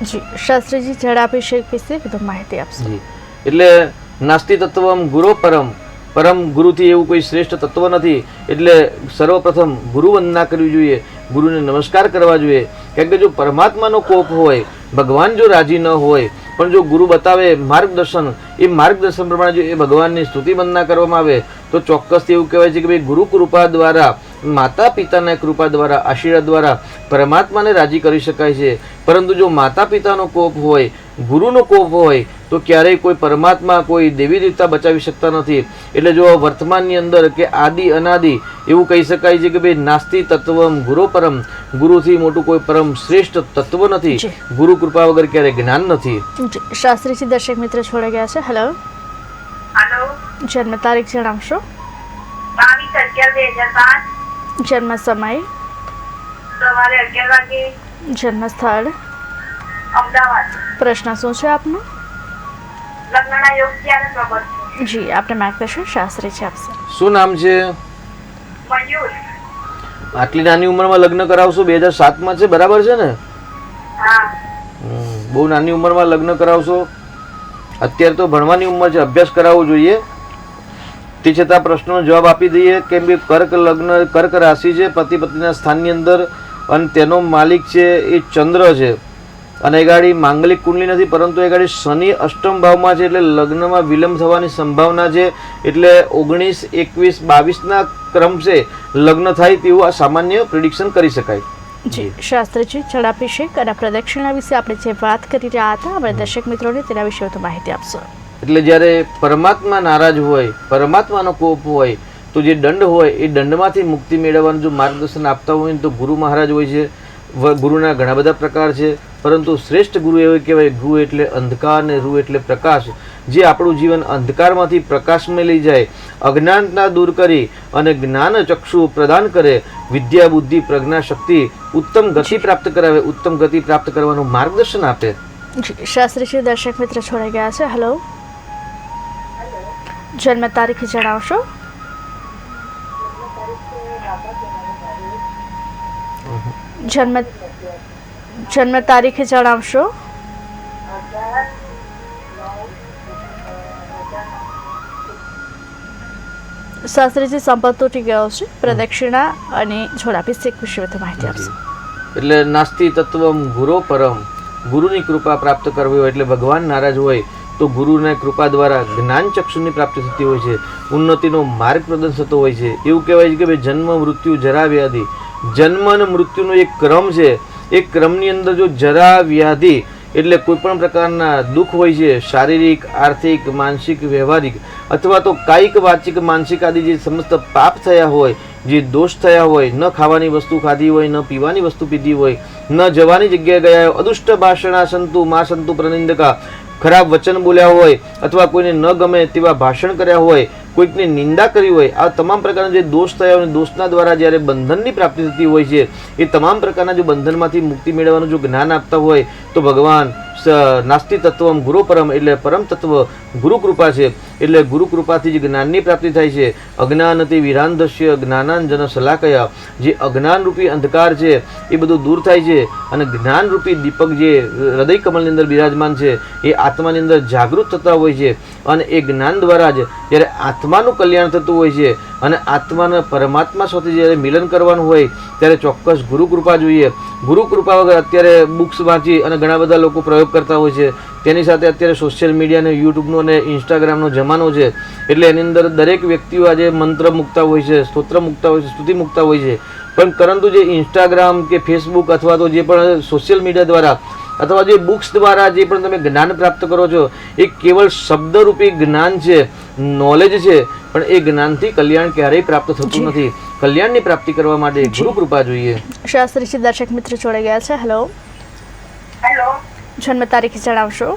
જી શાસ્ત્રીજી જળાભિષેક વિશે વધુ માહિતી આપશે. જી એટલે નાસ્તિ તત્વમ ગુરો પરમ, પરમ ગુરુથી એવું કોઈ શ્રેષ્ઠ તત્વ નથી. એટલે સર્વપ્રથમ ગુરુ વંદના કરવી જોઈએ, ગુરુને નમસ્કાર કરવા જોઈએ. કારણ કે જો પરમાત્માનો કોપ હોય, ભગવાન જો રાજી ન હોય, પણ જો ગુરુ બતાવે માર્ગદર્શન, એ માર્ગદર્શન પ્રમાણે જો એ ભગવાનની સ્તુતિ વંદના કરવામાં આવે તો ચોક્કસથી એવું કહેવાય છે કે ભાઈ ગુરુ કૃપા દ્વારા, માતા પિતાના કૃપા દ્વારા, આશીર્વાદ દ્વારા પરમાત્માને રાજી કરી શકાય છે. પરંતુ જો માતા પિતાનો કોપ હોય, ગુરુનો કોપ હોય તો ક્યારેય કોઈ પરમાત્મા, કોઈ દેવી દેવતા બચાવી શકતા નથી. એટલે જો વર્તમાનની અંદર કે આદિ અનાદિ એવું કહી શકાય છે કે ભાઈ નાસ્તિ તત્વમ ગુરો પરમ, ગુરુથી મોટું કોઈ પરમ શ્રેષ્ઠ તત્વ નથી. ગુરુ કૃપા વગર ક્યારેય જ્ઞાન નથી. શાસ્ત્રીજી દર્શક મિત્ર છોડાઈ ગયા છે. Hello, hello. જન્મ તારીખ જણાવશો? 22/11/2005. જન્મ સમય? સવારે 11 વાગે. જન્મ સ્થળ? અમદાવાદ. પ્રશ્ન શું છે આપનો? લગ્નના યોગ ક્યારે પ્રબળ છે? જી આપને માર્ગદર્શન શાસ્ત્રીજી આપશે. શું નામ છે? મયુર. આટલી નાની ઉંમરમાં લગ્ન કરાવશો? 2007માં છે, બરાબર છે ને? હા. બહુ નાની ઉંમરમાં લગ્ન કરાવશો? અત્યારે તો ભણવાની ઉંમર છે, અભ્યાસ કરાવવો જોઈએ. તે છતાં પ્રશ્નનો જવાબ આપી દઈએ. કેમ કે કર્ક લગ્ન, કર્ક રાશિ છે પતિ પત્નીના સ્થાનની અંદર, અને તેનો માલિક છે એ ચંદ્ર છે. અને એ ગાડી માંગલિક કુંડલી નથી, પરંતુ એ ગાડી શનિ અષ્ટમ ભાવમાં છે, એટલે લગ્નમાં વિલંબ થવાની સંભાવના છે. એટલે 19, 21, 22ના ક્રમ છે લગ્ન થાય તેવું આ સામાન્ય પ્રિડિક્શન કરી શકાય. જી શાસ્ત્રીજી જળાભિષેક અને પ્રદક્ષિણા વિશે આપણે જે વાત કરી રહ્યા હતા, અમારા દર્શક મિત્રોને તેના વિશે વધુ માહિતી આપશો. એટલે જ્યારે પરમાત્મા નારાજ હોય, પરમાત્માનો કોપ હોય, તો જે દંડ હોય એ દંડમાંથી મુક્તિ મેળવવાનું જો માર્ગદર્શન આપતા હોય તો ગુરુ મહારાજ હોય છે. ગુરુના ઘણા બધા પ્રકાર છે, પરંતુ શ્રેષ્ઠ ગુરુ એવું કહેવાય, ગુરુ એટલે અંધકાર ને રૂ એટલે પ્રકાશ, જે આપણું જીવન અંધકારમાંથી પ્રકાશમાં લઈ જાય, અજ્ઞાનતા દૂર કરી અને જ્ઞાન ચક્ષુ પ્રદાન કરે, વિદ્યા બુદ્ધિ પ્રજ્ઞા શક્તિ ઉત્તમ ગતિ પ્રાપ્ત કરાવે, ઉત્તમ ગતિ પ્રાપ્ત કરવાનું માર્ગદર્શન આપે. જી શાસ્ત્રીજી દર્શક મિત્ર છોડાઈ ગયા છે. હેલો, જન્મ તારીખ જણાવશો? જન્મ તારીખ જણાવશો? શાસ્ત્રીજી સંપર્ક તૂટી ગયો છે. પ્રદક્ષિણા અને જળાભિષેક વિશે વધુ માહિતી આપશે. એટલે નાસ્તિ તત્વમ ગુરો પરમ, ગુરુની કૃપા પ્રાપ્ત કરવી હોય એટલે ભગવાન નારાજ હોય તો ગુરુની કૃપા દ્વારા જ્ઞાન ચક્ષુની પ્રાપ્તિ થતી હોય છે, ઉન્નતિનો માર્ગ પ્રદાન થતો હોય છે. એવું કહેવાય છે કે ભાઈ જન્મ મૃત્યુ જરા વ્યાધિ, જન્મ અને મૃત્યુનો એક ક્રમ છે. એ ક્રમની અંદર જો જરા વ્યાધિ એટલે કોઈ પણ પ્રકારના દુઃખ હોય છે, શારીરિક, આર્થિક, માનસિક, વ્યવહારિક અથવા તો કાયિક, વાચિક, માનસિક આદિ જે સમસ્ત પાપ થયા હોય, જે દોષ થયા હોય, ન ખાવાની વસ્તુ ખાધી હોય, ન પીવાની વસ્તુ પીધી હોય, ન જવાની જગ્યાએ ગયા હોય, અદુષ્ટ ભાષણા સંતુ મા સંતુ પ્રનિંદકા, ખરાબ વચન બોલ્યા હોય અથવા કોઈને ન ગમે તેવા ભાષણ કર્યા હોય, કોઈકની નિંદા કરી હોય, આ તમામ પ્રકારના જે દોષ થયા હોય, દોષના દ્વારા જ્યારે બંધનની પ્રાપ્તિ થતી હોય છે, એ તમામ પ્રકારના જો બંધનમાંથી મુક્તિ મેળવવાનું જો જ્ઞાન આપતા હોય તો ભગવાન નાસ્તિ તત્વમ ગુરુ પરમ એટલે પરમ તત્વ ગુરુ કૃપા છે. એટલે ગુરુ કૃપાથી જે જ્ઞાનની પ્રાપ્તિ થાય છે. અજ્ઞાનથી વિરાંધસ્ય જ્ઞાનાંજન શલાકયા, જે અજ્ઞાનરૂપી અંધકાર છે એ બધું દૂર થાય છે અને જ્ઞાનરૂપી દીપક જે હૃદય કમલની અંદર બિરાજમાન છે એ આત્માની અંદર જાગૃત થતા હોય છે. અને એ જ્ઞાન દ્વારા જ જ્યારે આત્માનું કલ્યાણ થતું હોય છે અને આત્માના પરમાત્મા સાથે જ્યારે મિલન કરવાનું હોય ત્યારે ચોક્કસ ગુરુ કૃપા જોઈએ. ગુરુ કૃપા વગર અત્યારે બુક્સ વાંચી અને ઘણા બધા લોકો પ્રયોગ કરતા હોય છે. તેની સાથે અત્યારે સોશિયલ મીડિયા અને યુટ્યુબનો અને ઇન્સ્ટાગ્રામનો જમાનો છે. એટલે એની અંદર દરેક વ્યક્તિઓ આજે મંત્ર મૂકતા હોય છે, સ્તોત્ર મૂકતા હોય છે, સ્તુતિ મૂકતા હોય છે. પણ પરંતુ જે ઇન્સ્ટાગ્રામ કે ફેસબુક અથવા તો જે પણ સોશિયલ મીડિયા દ્વારા અથવા જે બુક્સ દ્વારા જે પણ તમે જ્ઞાન પ્રાપ્ત કરો છો એ કેવળ શબ્દરૂપી જ્ઞાન છે, નોલેજ છે. પણ એ જ્ઞાનથી કલ્યાણ ક્યારેય પ્રાપ્ત થતું નથી. કલ્યાણની પ્રાપ્તિ કરવા માટે ગુરુ કૃપા જોઈએ. શાસ્ત્રીજી દર્શક મિત્ર જોડાઈ ગયા છે. હેલો, હેલો, જન્મ તારીખ જણાવશો?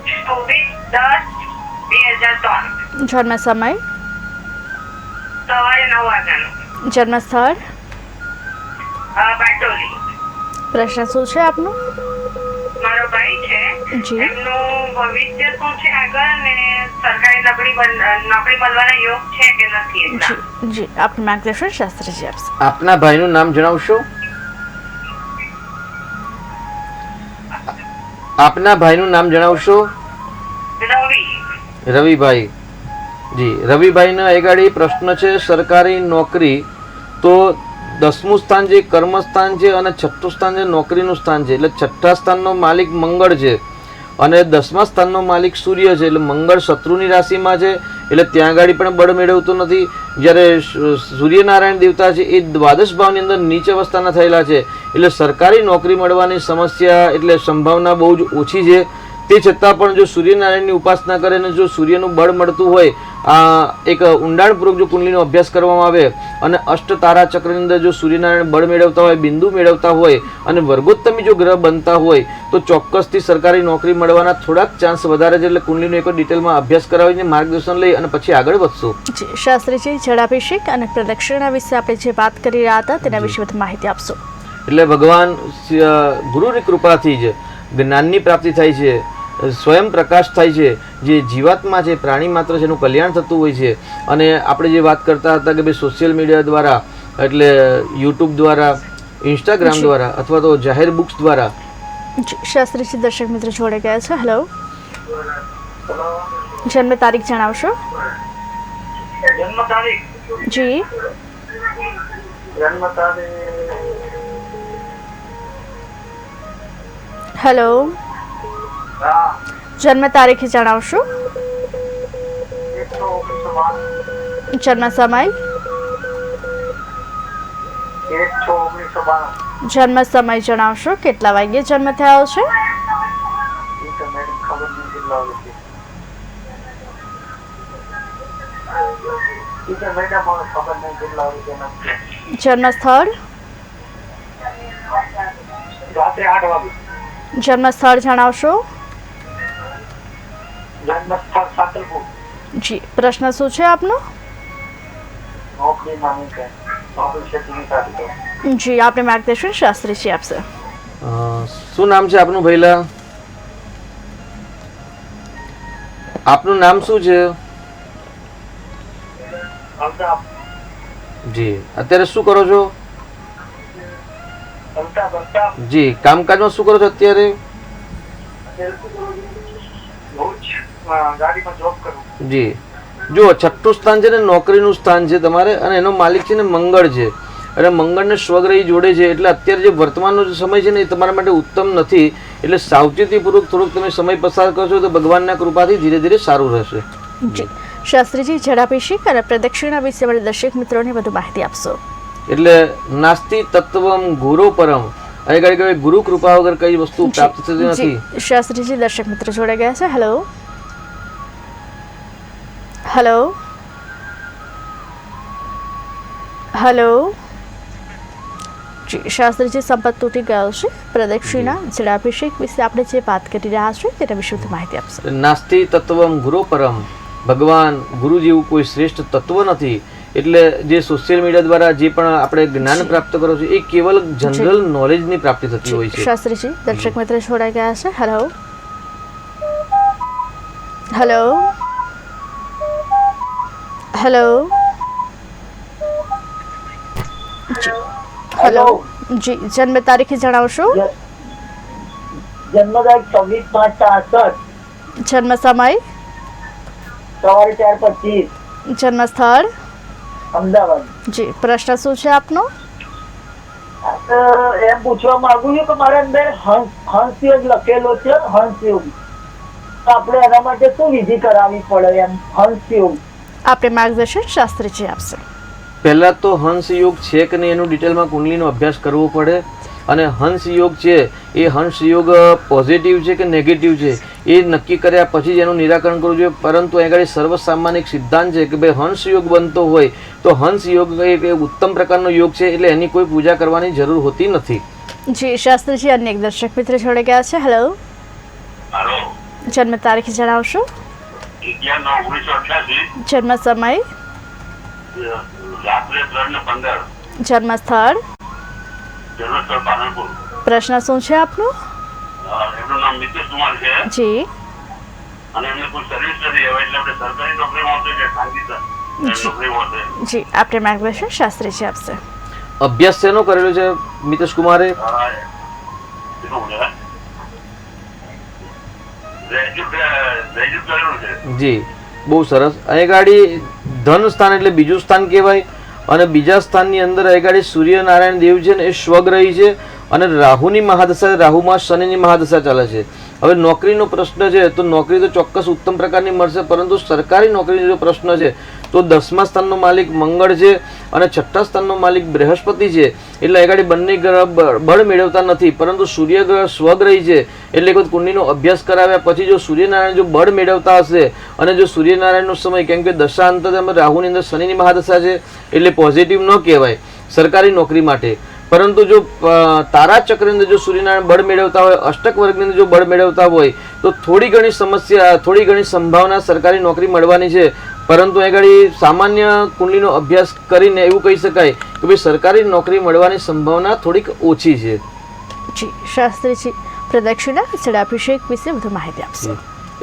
24/10/2003. જન્મ સમય? સવારે 9 વાગ્યાનો. જન્મ સ્થળ? બારડોલી. પ્રશ્ન શું છે આપનો? મારો ભાઈ છે, જી. એમનું ભવિષ્ય શું છે આગળ, ને સરકારી નોકરી મળવાના યોગ છે કે નથી એટલા. જી જી, આપનું માર્ગદર્શન શાસ્ત્રીજી આપશે. આપના ભાઈનું નામ જણાવશો? આપના ભાઈનું નામ જણાવશો? રવિ. રવિભાઈ. જી, રવિભાઈના એગાડી પ્રશ્ન છે સરકારી નોકરી. તો 10મું સ્થાન જે કર્મસ્થાન છે અને 6થું સ્થાન જે નોકરીનું સ્થાન છે. એટલે 6થા સ્થાનનો માલિક મંગળ છે અને 10મા સ્થાનનો માલિક સૂર્ય છે. એટલે મંગળ શત્રુની રાશિમાં છે, એટલે ત્યાં આગળ પણ બળ મેળવતો નથી. જ્યારે સૂર્યનારાયણ દેવતા છે એ દ્વાદશ ભાવની અંદર નીચ અવસ્થાના થયેલા છે. એટલે સરકારી નોકરી મળવાની સમસ્યા એટલે સંભાવના બહુ જ ઓછી છે. તે છતાં પણ જો સૂર્યનારાયણની ઉપાસના કરે અને જો સૂર્યનું બળ મળતું હોય, આ એક ઊંડાણપૂર્વક જો કુંડલીનો અભ્યાસ કરવામાં આવે અને અષ્ટ તારા ચક્રની અંદર જો સૂર્યનારાયણ બળ મેળવતા હોય, બિંદુ મેળવતા હોય અને વર્ગોત્તમી જો ગ્રહ બનતા હોય તો ચોક્કસથી સરકારી નોકરી મળવાના થોડાક ચાન્સ વધારે છે. એટલે કુંડલીનો એક ડિટેલમાં અભ્યાસ કરાવીને માર્ગદર્શન લઈ અને પછી આગળ વધશું. જી, શાસ્ત્રીજી જળાભિષેક અને પ્રદક્ષિણા વિશે આપણે જે વાત કરી રહ્યા હતા તેના વિશે વધુ માહિતી આપશો. એટલે ભગવાન ગુરુની કૃપાથી જ જ્ઞાનની પ્રાપ્તિ થાય છે, સ્વયં પ્રકાશ થાય છે. જે જીવાત્મા છે, પ્રાણી માત્ર છે, એનું કલ્યાણ થતું હોય છે. અને આપણે જે વાત કરતા હતા કે ભાઈ સોશિયલ મીડિયા દ્વારા એટલે યુટ્યુબ દ્વારા, ઇન્સ્ટાગ્રામ દ્વારા અથવા તો જાહેર બુક્સ દ્વારા. શાસ્ત્રીજી દર્શક મિત્ર જોડે ગયા છે. હેલો, જન્મ તારીખ જણાવશો? જન્મ તારીખ જી. જન્મ તારીખ હેલો, જન્મ તારીખ જણાવશો? 1/19/92. જન્મ સમય? 1/6/1992. જન્મ સમય જણાવશો? કેટલા વાગ્યે જન્મ થયો છે? એ તો મેડમ ખબર નહીં કેટલા વાગે. એ તો મેડમ મને ખબર નહીં કેટલા વાગે નથી. જન્મ સ્થળ? રાત્રે 8 વાગે. જન્મ સ્થળ જણાવશો? જન્મ સ્થળ સાતલપુર. જી, પ્રશ્ન શું છે આપનો? નોકરી માની કે નોકરી ક્ષેત્રની સાથે. જી, આપણે માર્ગદર્શન શાસ્ત્રીજી આપશે. શું નામ છે આપનું ભઈલા? આપનું નામ શું છે? અલ્તાફ. જી, અત્યારે શું કરો છો? અલ્તાફ. જી, કામકાજમાં શું કરો છો અત્યારે? ગાડીમાં જોબ કરું. જી, જો 6થું સ્થાન છે ને નોકરીનું સ્થાન છે તમારે, અને એનો માલિક છે ને મંગળ છે. અને મંગળને સ્વગ્રહી જોડે છે. એટલે અત્યારે જે વર્તમાનનો જે સમય છે ને એ તમારા માટે ઉત્તમ નથી. એટલે સાવચેતીપૂર્વક થોડોક તમે સમય પસાર કરશો તો ભગવાનના કૃપાથી ધીરે ધીરે સારું રહેશે. જી, શાસ્ત્રીજી જળાભિષેક અને પ્રદક્ષિણા વિશે આપણે દર્શક મિત્રોને વધુ માહિતી આપશો. એટલે નાસ્તિ તત્વમ ગુરુ પરમ, અહીં આગળ ગુરુ કૃપા વગર કઈ વસ્તુ પ્રાપ્ત થતી નથી. જી, શાસ્ત્રીજી દર્શક મિત્ર જોડે ગયા છે. હેલો, હેલો, હેલો, જી શાસ્ત્રીજી, સંપત તૂટી ગયો છે, પ્રદક્ષિણા જળાભિષેક વિશે આપણે જે વાત કરી રહ્યા છીએ તેના વિશે વધુ માહિતી આપશો. નાસ્તિ તત્વમ ગુરુ પરમ, ભગવાન ગુરુ જેવું કોઈ શ્રેષ્ઠ તત્વ નથી. એટલે જે સોશિયલ મીડિયા દ્વારા જે પણ આપણે જ્ઞાન પ્રાપ્ત કરો છો એ કેવલ જનરલ નોલેજની પ્રાપ્તિ થતી હોય છે. શાસ્ત્રીજી, દર્શક મિત્ર જોડાઈ ગયા છે. હેલો હેલો હેલો હેલો જી, જન્મ તારીખ જણાવશો? જન્મ તારીખ 26/5/66, જન્મ સમય? સવારે 4:25, જન્મ સ્થળ? અમદાવાદ. જી, પ્રશ્ન શું છે આપનો? એમ પૂછવા માંગુ છું કે મારા અંદર હંસયોગ લખેલો છે, હંસયોગ, તો આપણે એના માટે શું વિધિ કરાવવી પડે? એમ હંસયોગ આપણે માર્ગદર્શન શાસ્ત્રીજી આપશે. પહેલા તો હંસ યોગ છે કે નહીં એનું ડિટેલમાં કુંડલીનો અભ્યાસ કરવો પડે. અને હંસ યોગ છે એ હંસ યોગ પોઝિટિવ છે કે નેગેટિવ છે એ નક્કી કર્યા પછી જ એનું નિરાકરણ કરવું જોઈએ. પરંતુ અહીં આગળ સર્વસામાન્ય એક સિદ્ધાંત છે કે ભાઈ હંસ યોગ બનતો હોય તો હંસ યોગ એ ઉત્તમ પ્રકારનો યોગ છે, એટલે એની કોઈ પૂજા કરવાની જરૂર હોતી નથી. જી શાસ્ત્રીજી, અન્ય એક દર્શક મિત્ર જોડે ગયા છે. હેલો, હાલો, જન્મ તારીખ જણાવશો? 11/9/1988, જન્મ સમય? રાત્રે 3:15, જન્મ સ્થળ? જન્મસ્થળ પાલનપુર. પ્રશ્ન શું છે આપનો? એમનું નામ નીતિશ કુમાર છે જી અને એમને કોઈ સર્વિસ નથી હવે, એટલે આપણે સરકારી નોકરીમાં હશે કે ખાનગી નોકરીમાં હશે? જી, આપણે માર્ગદર્શન શાસ્ત્રીજી આપશે. અભ્યાસ શેનો કરેલો છે મિતેશ કુમારે? કેટલું છે? ગ્રેજ્યુએટ કરેલું છે. જી, બહુ સરસ. અહીં ગાડી ધન સ્થાન એટલે બીજું સ્થાન કહેવાય. અને બીજા સ્થાનની અંદર અહીં ગાડી સૂર્યનારાયણ દેવ છે ને એ સ્વગ્રહી છે અને રાહુની મહાદશા, રાહુમાં શનિની મહાદશા ચાલે છે. હવે નોકરીનો પ્રશ્ન છે તો નોકરી તો ચોક્કસ ઉત્તમ પ્રકારની મળશે, પરંતુ સરકારી નોકરીનો જો પ્રશ્ન છે તો 10મા સ્થાનનો માલિક મંગળ છે અને 6ઠ્ઠા સ્થાનનો માલિક બૃહસ્પતિ છે. એટલે અહીં ગાડી બંને ગ્રહ બળ મેળવતા નથી, પરંતુ સૂર્ય ગ્રહ સ્વગ્રહી છે. એટલે એક કુંડલીનો અભ્યાસ કરાવ્યા પછી જો સૂર્યનારાયણ જો બળ મેળવતા હશે અને જો સૂર્યનારાયણનો સમય, કેમ કે દશા અંતર રાહુની અંદર શનિની મહાદશા છે એટલે પોઝિટિવ ન કહેવાય સરકારી નોકરી માટે. પરંતુ જો તારા ચક્રની અંદર જો સૂર્યનારાયણ બળ મેળવતા હોય, અષ્ટક વર્ગની અંદર જો બળ મેળવતા હોય તો થોડી ઘણી સમસ્યા, થોડી ઘણી સંભાવના સરકારી નોકરી મળવાની છે. પરંતુ એ ઘડી સામાન્ય કુંડલીનો અભ્યાસ કરીને એવું કહી શકાય કે ભાઈ સરકારી નોકરી મળવાની સંભાવના થોડીક ઓછી છે. જી શાસ્ત્રીજી, પ્રદક્ષિણા જળાભિષેક વિશે વધુ માહિતી આપશે.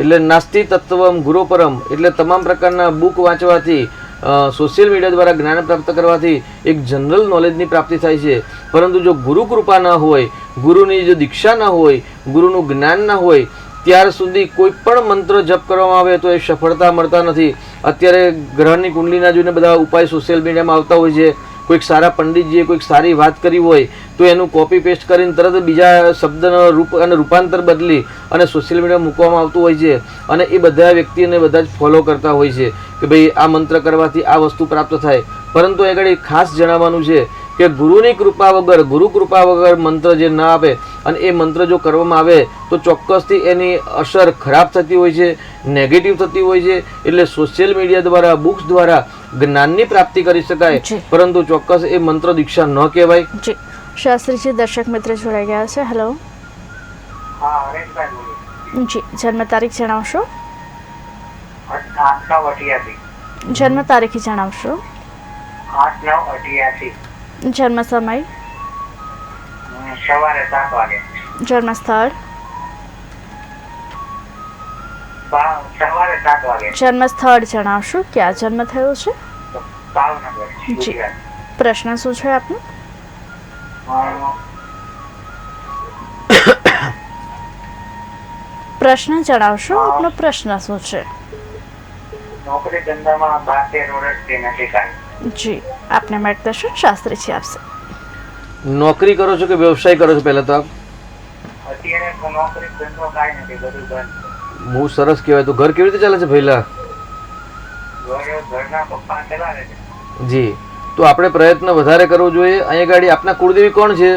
એટલે નાસ્તિ તત્વમ ગુરુ પરમ એટલે તમામ પ્રકારના બુક વાંચવાથી, સોશિયલ મીડિયા દ્વારા જ્ઞાન પ્રાપ્ત કરવાથી એક જનરલ નોલેજની પ્રાપ્તિ થાય છે. પરંતુ જો ગુરુ કૃપા ન હોય, ગુરુની જો દીક્ષા ન હોય, ગુરુનું જ્ઞાન ન હોય, ત્યાર સુધી કોઈ પણ મંત્ર જપ કરવામાં આવે તો એ સફળતા મળતા નથી. અત્યારે ગ્રહની કુંડલીના જોઈને બધા ઉપાય સોશિયલ મીડિયામાં આવતા હોય છે. કોઈક સારા પંડિતજીએ કોઈક સારી વાત કરી હોય તો એનું કોપી પેસ્ટ કરીને તરત બીજા શબ્દનો રૂપ અને રૂપાંતર બદલી અને સોશિયલ મીડિયામાં મૂકવામાં આવતું હોય છે. અને એ બધા વ્યક્તિને બધા જ ફોલો કરતા હોય છે કે ભાઈ આ મંત્ર કરવાથી આ વસ્તુ પ્રાપ્ત થાય. પરંતુ આગળ ખાસ જણાવવાનું છે કે ગુરુની કૃપા વગર, ગુરુ કૃપા વગર મંત્ર જે ના આપે અને એ મંત્ર જો કરવામાં આવે તો ચોક્કસથી એની અસર ખરાબ થતી હોય છે, નેગેટિવ થતી હોય છે. એટલે સોશિયલ મીડિયા દ્વારા, બુક્સ દ્વારા જ્ઞાનની પ્રાપ્તિ કરી શકાય, પરંતુ ચોક્કસ એ મંત્ર દીક્ષા ન કહેવાય. જી શાસ્ત્રીજી, દર્શક મિત્ર જોડાઈ ગયા છે. હેલો, હા, હરેશભાઈ બોલું. જી, જન્મ તારીખ જણાવશો? 8/9/88, જન્મ તારીખ જણાવશો? 8/9/88, જન્મ સમય? સવારે 7 વાગે, જન્મ સ્થળ? સવારે 7 વાગે, જન્મ સ્થળ જણાવશો? ક્યાં જન્મ થયો છે? ભાવનગર, જી. ગુજરાત. પ્રશ્ન શું છે આપનો? પ્રશ્ન જણાવશો? આપનો પ્રશ્ન શું છે? નોકરી ધંધામાં 12-13 વર્ષથી નથી કાંઈ. જી, આપને માર્ગદર્શન શાસ્ત્રીજી આપશે. નોકરી કરો છો કે વ્યવસાય કરો છો? પહેલા તો આપ અત્યારે તો નોકરી ધંધો કાંઈ નથી, બધું બંધ. બહુ સરસ કહેવાય. તો ઘર કેવી રીતે ચાલે છે પહેલા? ઘરના પપ્પા ચલાવે છે. જી, તો આપણે પ્રયત્ન વધારે કરવો જોઈએ. અહીંયા ગાડી આપના કુળદેવી કોણ છે?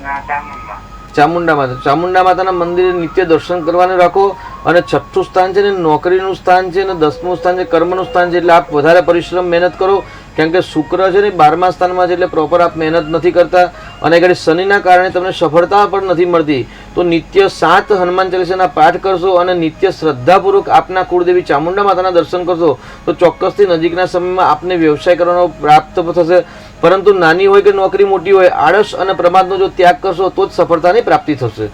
ના, ચામુંડમાં. ચામુંડા માતા. ચામુંડા માતાના મંદિરે નિત્ય દર્શન કરવાનું રાખો. અને 6ઠ્ઠું સ્થાન છે ને નોકરીનું સ્થાન છે, ને 10મું સ્થાન છે કર્મનું સ્થાન છે. એટલે આપ વધારે પરિશ્રમ, મહેનત કરો કેમ કે શુક્ર છે ને 12મા સ્થાનમાં છે, એટલે પ્રોપર આપ મહેનત નથી કરતા અને ઘડી શનિના કારણે તમને સફળતા પણ નથી મળતી. તો નિત્ય 7 હનુમાન ચાલીસાના પાઠ કરશો અને નિત્ય શ્રદ્ધાપૂર્વક આપના કુળદેવી ચામુંડા માતાના દર્શન કરશો તો ચોક્કસથી નજીકના સમયમાં આપને વ્યવસાય કરવાનો પ્રાપ્ત થશે. પરંતુ નાની હોય કે નોકરી મોટી હોય, આળસ અને પ્રમાદનો જો ત્યાગ કરશો તો જ સફળતાની પ્રાપ્તિ થશે.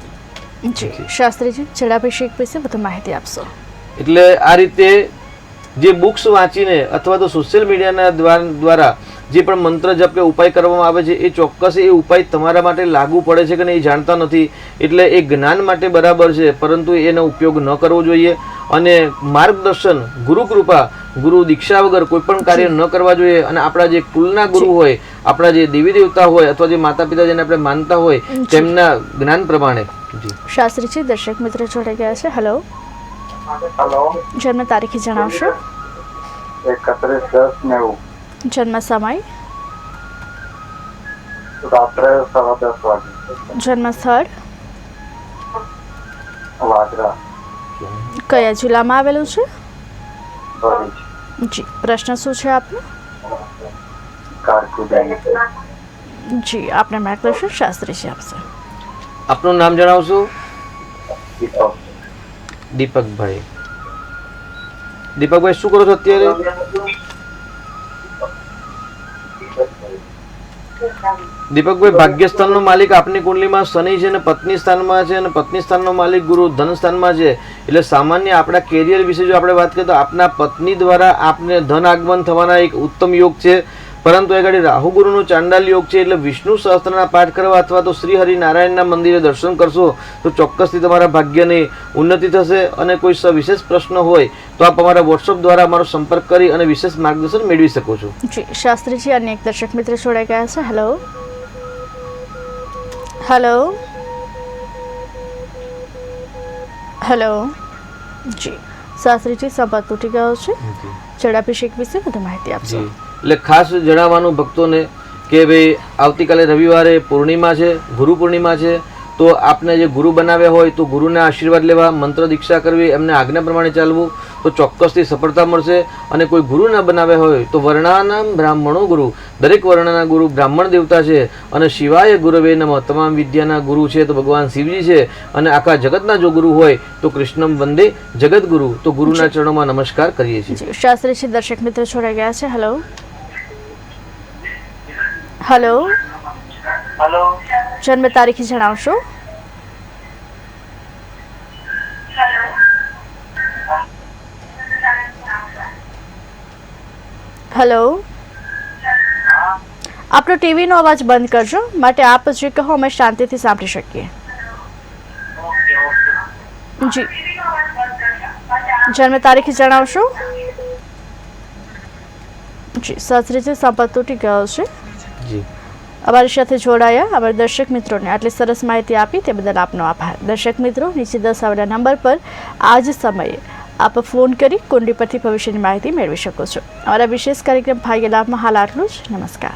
જી શાસ્ત્રીજી, જળાભિષેક વિશે વધુ માહિતી આપશો. એટલે આ રીતે જે બુક્સ વાંચીને અથવા તો સોશિયલ મીડિયાના દ્વારા જે પણ મંત્ર જપ કે ઉપાય કરવામાં આવે છે, એ ચોક્કસ એ ઉપાય તમારા માટે લાગુ પડે છે કે નહીં એ જાણતા નથી. એટલે એ જ્ઞાન માટે બરાબર છે, પરંતુ એનો ઉપયોગ ન કરવો જોઈએ. અને માર્ગદર્શન, ગુરુ કૃપા, ગુરુ દીક્ષા વગર કોઈ પણ કાર્ય ન કરવા જોઈએ. અને આપણા જે કુલના ગુરુ હોય, આપણા જે દેવી દેવતા હોય અથવા જે માતા પિતા જેને આપણે માનતા હોય તેમના જ્ઞાન પ્રમાણે. શાસ્ત્રીજી, દર્શક મિત્રો જોડાઈ ગયા છે. હેલો, જન્મ તારીખ જણાવશો. 31/10/90. જન્મ સમય, રાત્રે 10:15 વાગે. જન્મ સ્થળ, વાગરા. કયા જિલ્લામાં આવેલું છે? ભરૂચ. જી, પ્રશ્ન શું છે આપનો? કારકુદાની. જી, આપને માર્ગદર્શન શાસ્ત્રીજી આપશે. આપનું નામ જણાવશો. દીપક. દીપકભાઈ. દીપકભાઈ શું કરો છો અત્યારે? દીપકભાઈ, ભાગ્યસ્થાનનો માલિક આપની કુંડલીમાં શનિ છે અને પત્ની સ્થાનમાં છે, અને પત્ની સ્થાનનો માલિક ગુરુ ધન સ્થાનમાં છે. એટલે સામાન્ય આપણા કેરિયર વિશે જો આપણે વાત કરીએ તો આપના પત્ની દ્વારા આપને ધન આગમન થવાના એક ઉત્તમ યોગ છે. પરંતુ એ ઘડી રાહુ ગુરુનો ચાંડાલ યોગ છે. એટલે વિષ્ણુ સહસ્ત્રના પાઠ કરવા અથવા તો શ્રી હરિનારાયણના મંદિરે દર્શન કરશો તો ચોક્કસથી તમારા ભાગ્યની ઉન્નતિ થશે. અને કોઈ વિશેષ પ્રશ્ન હોય તો આપ અમારા વોટ્સઅપ દ્વારા અમારો સંપર્ક કરી અને વિશેષ માર્ગદર્શન મેળવી શકો છો. જી શાસ્ત્રીજી, અન્ય એક દર્શક મિત્ર જોડાઈ ગયા છે. Hello, hello, hello. જી શાસ્ત્રીજી, સંપર્ક તૂટી ગયો છે. જળાભિષેક વિશે વધુ માહિતી આપશો. એટલે ખાસ જણાવવાનું ભક્તોને કે ભાઈ આવતીકાલે રવિવારે પૂર્ણિમા છે, ગુરુ પૂર્ણિમા છે. તો આપને જે ગુરુ બનાવ્યા હોય તો ગુરુના આશીર્વાદ લેવા, મંત્ર દીક્ષા કરવી, એમને આજ્ઞા પ્રમાણે ચાલવું તો ચોક્કસથી સફળતા મળશે. અને કોઈ ગુરુ ન બનાવ્યા હોય તો વર્ણાનામ બ્રાહ્મણો ગુરુ, દરેક વર્ણના ગુરુ બ્રાહ્મણ દેવતા છે. અને શિવાય ગુરવે નમઃ, તમામ વિદ્યાના ગુરુ છે તો ભગવાન શિવજી છે. અને આખા જગતના જો ગુરુ હોય તો કૃષ્ણમ વંદે જગત ગુરુ, તો ગુરુના ચરણોમાં નમસ્કાર કરીએ છીએ. શાસ્ત્રીજી, દર્શક મિત્ર જોડાઈ ગયા છે. Hello, hello, hello. જન્મ તારીખ જણાવશો. હેલો, આપણો ટીવીનો અવાજ બંધ કરજો, માટે આપ જે કહો અમે શાંતિથી સાંભળી શકીએ. જી, જન્મ તારીખ જણાવશો. જી શાસ્ત્રીજી, સંપર્ક તૂટી ગયો છે. જી, અમારી સાથે જોડાયા અમારા દર્શક મિત્રોને આટલી સરસ માહિતી આપી તે બદલ આપનો આભાર. દર્શક મિત્રો, નીચે દર્શાવેલા નંબર પર આ જ સમયે આપ ફોન કરી કુંડલી પરથી ભવિષ્યની માહિતી મેળવી શકો છો. અમારા વિશેષ કાર્યક્રમ ભાગ્ય લાભમાં હાલ આટલું જ. નમસ્કાર.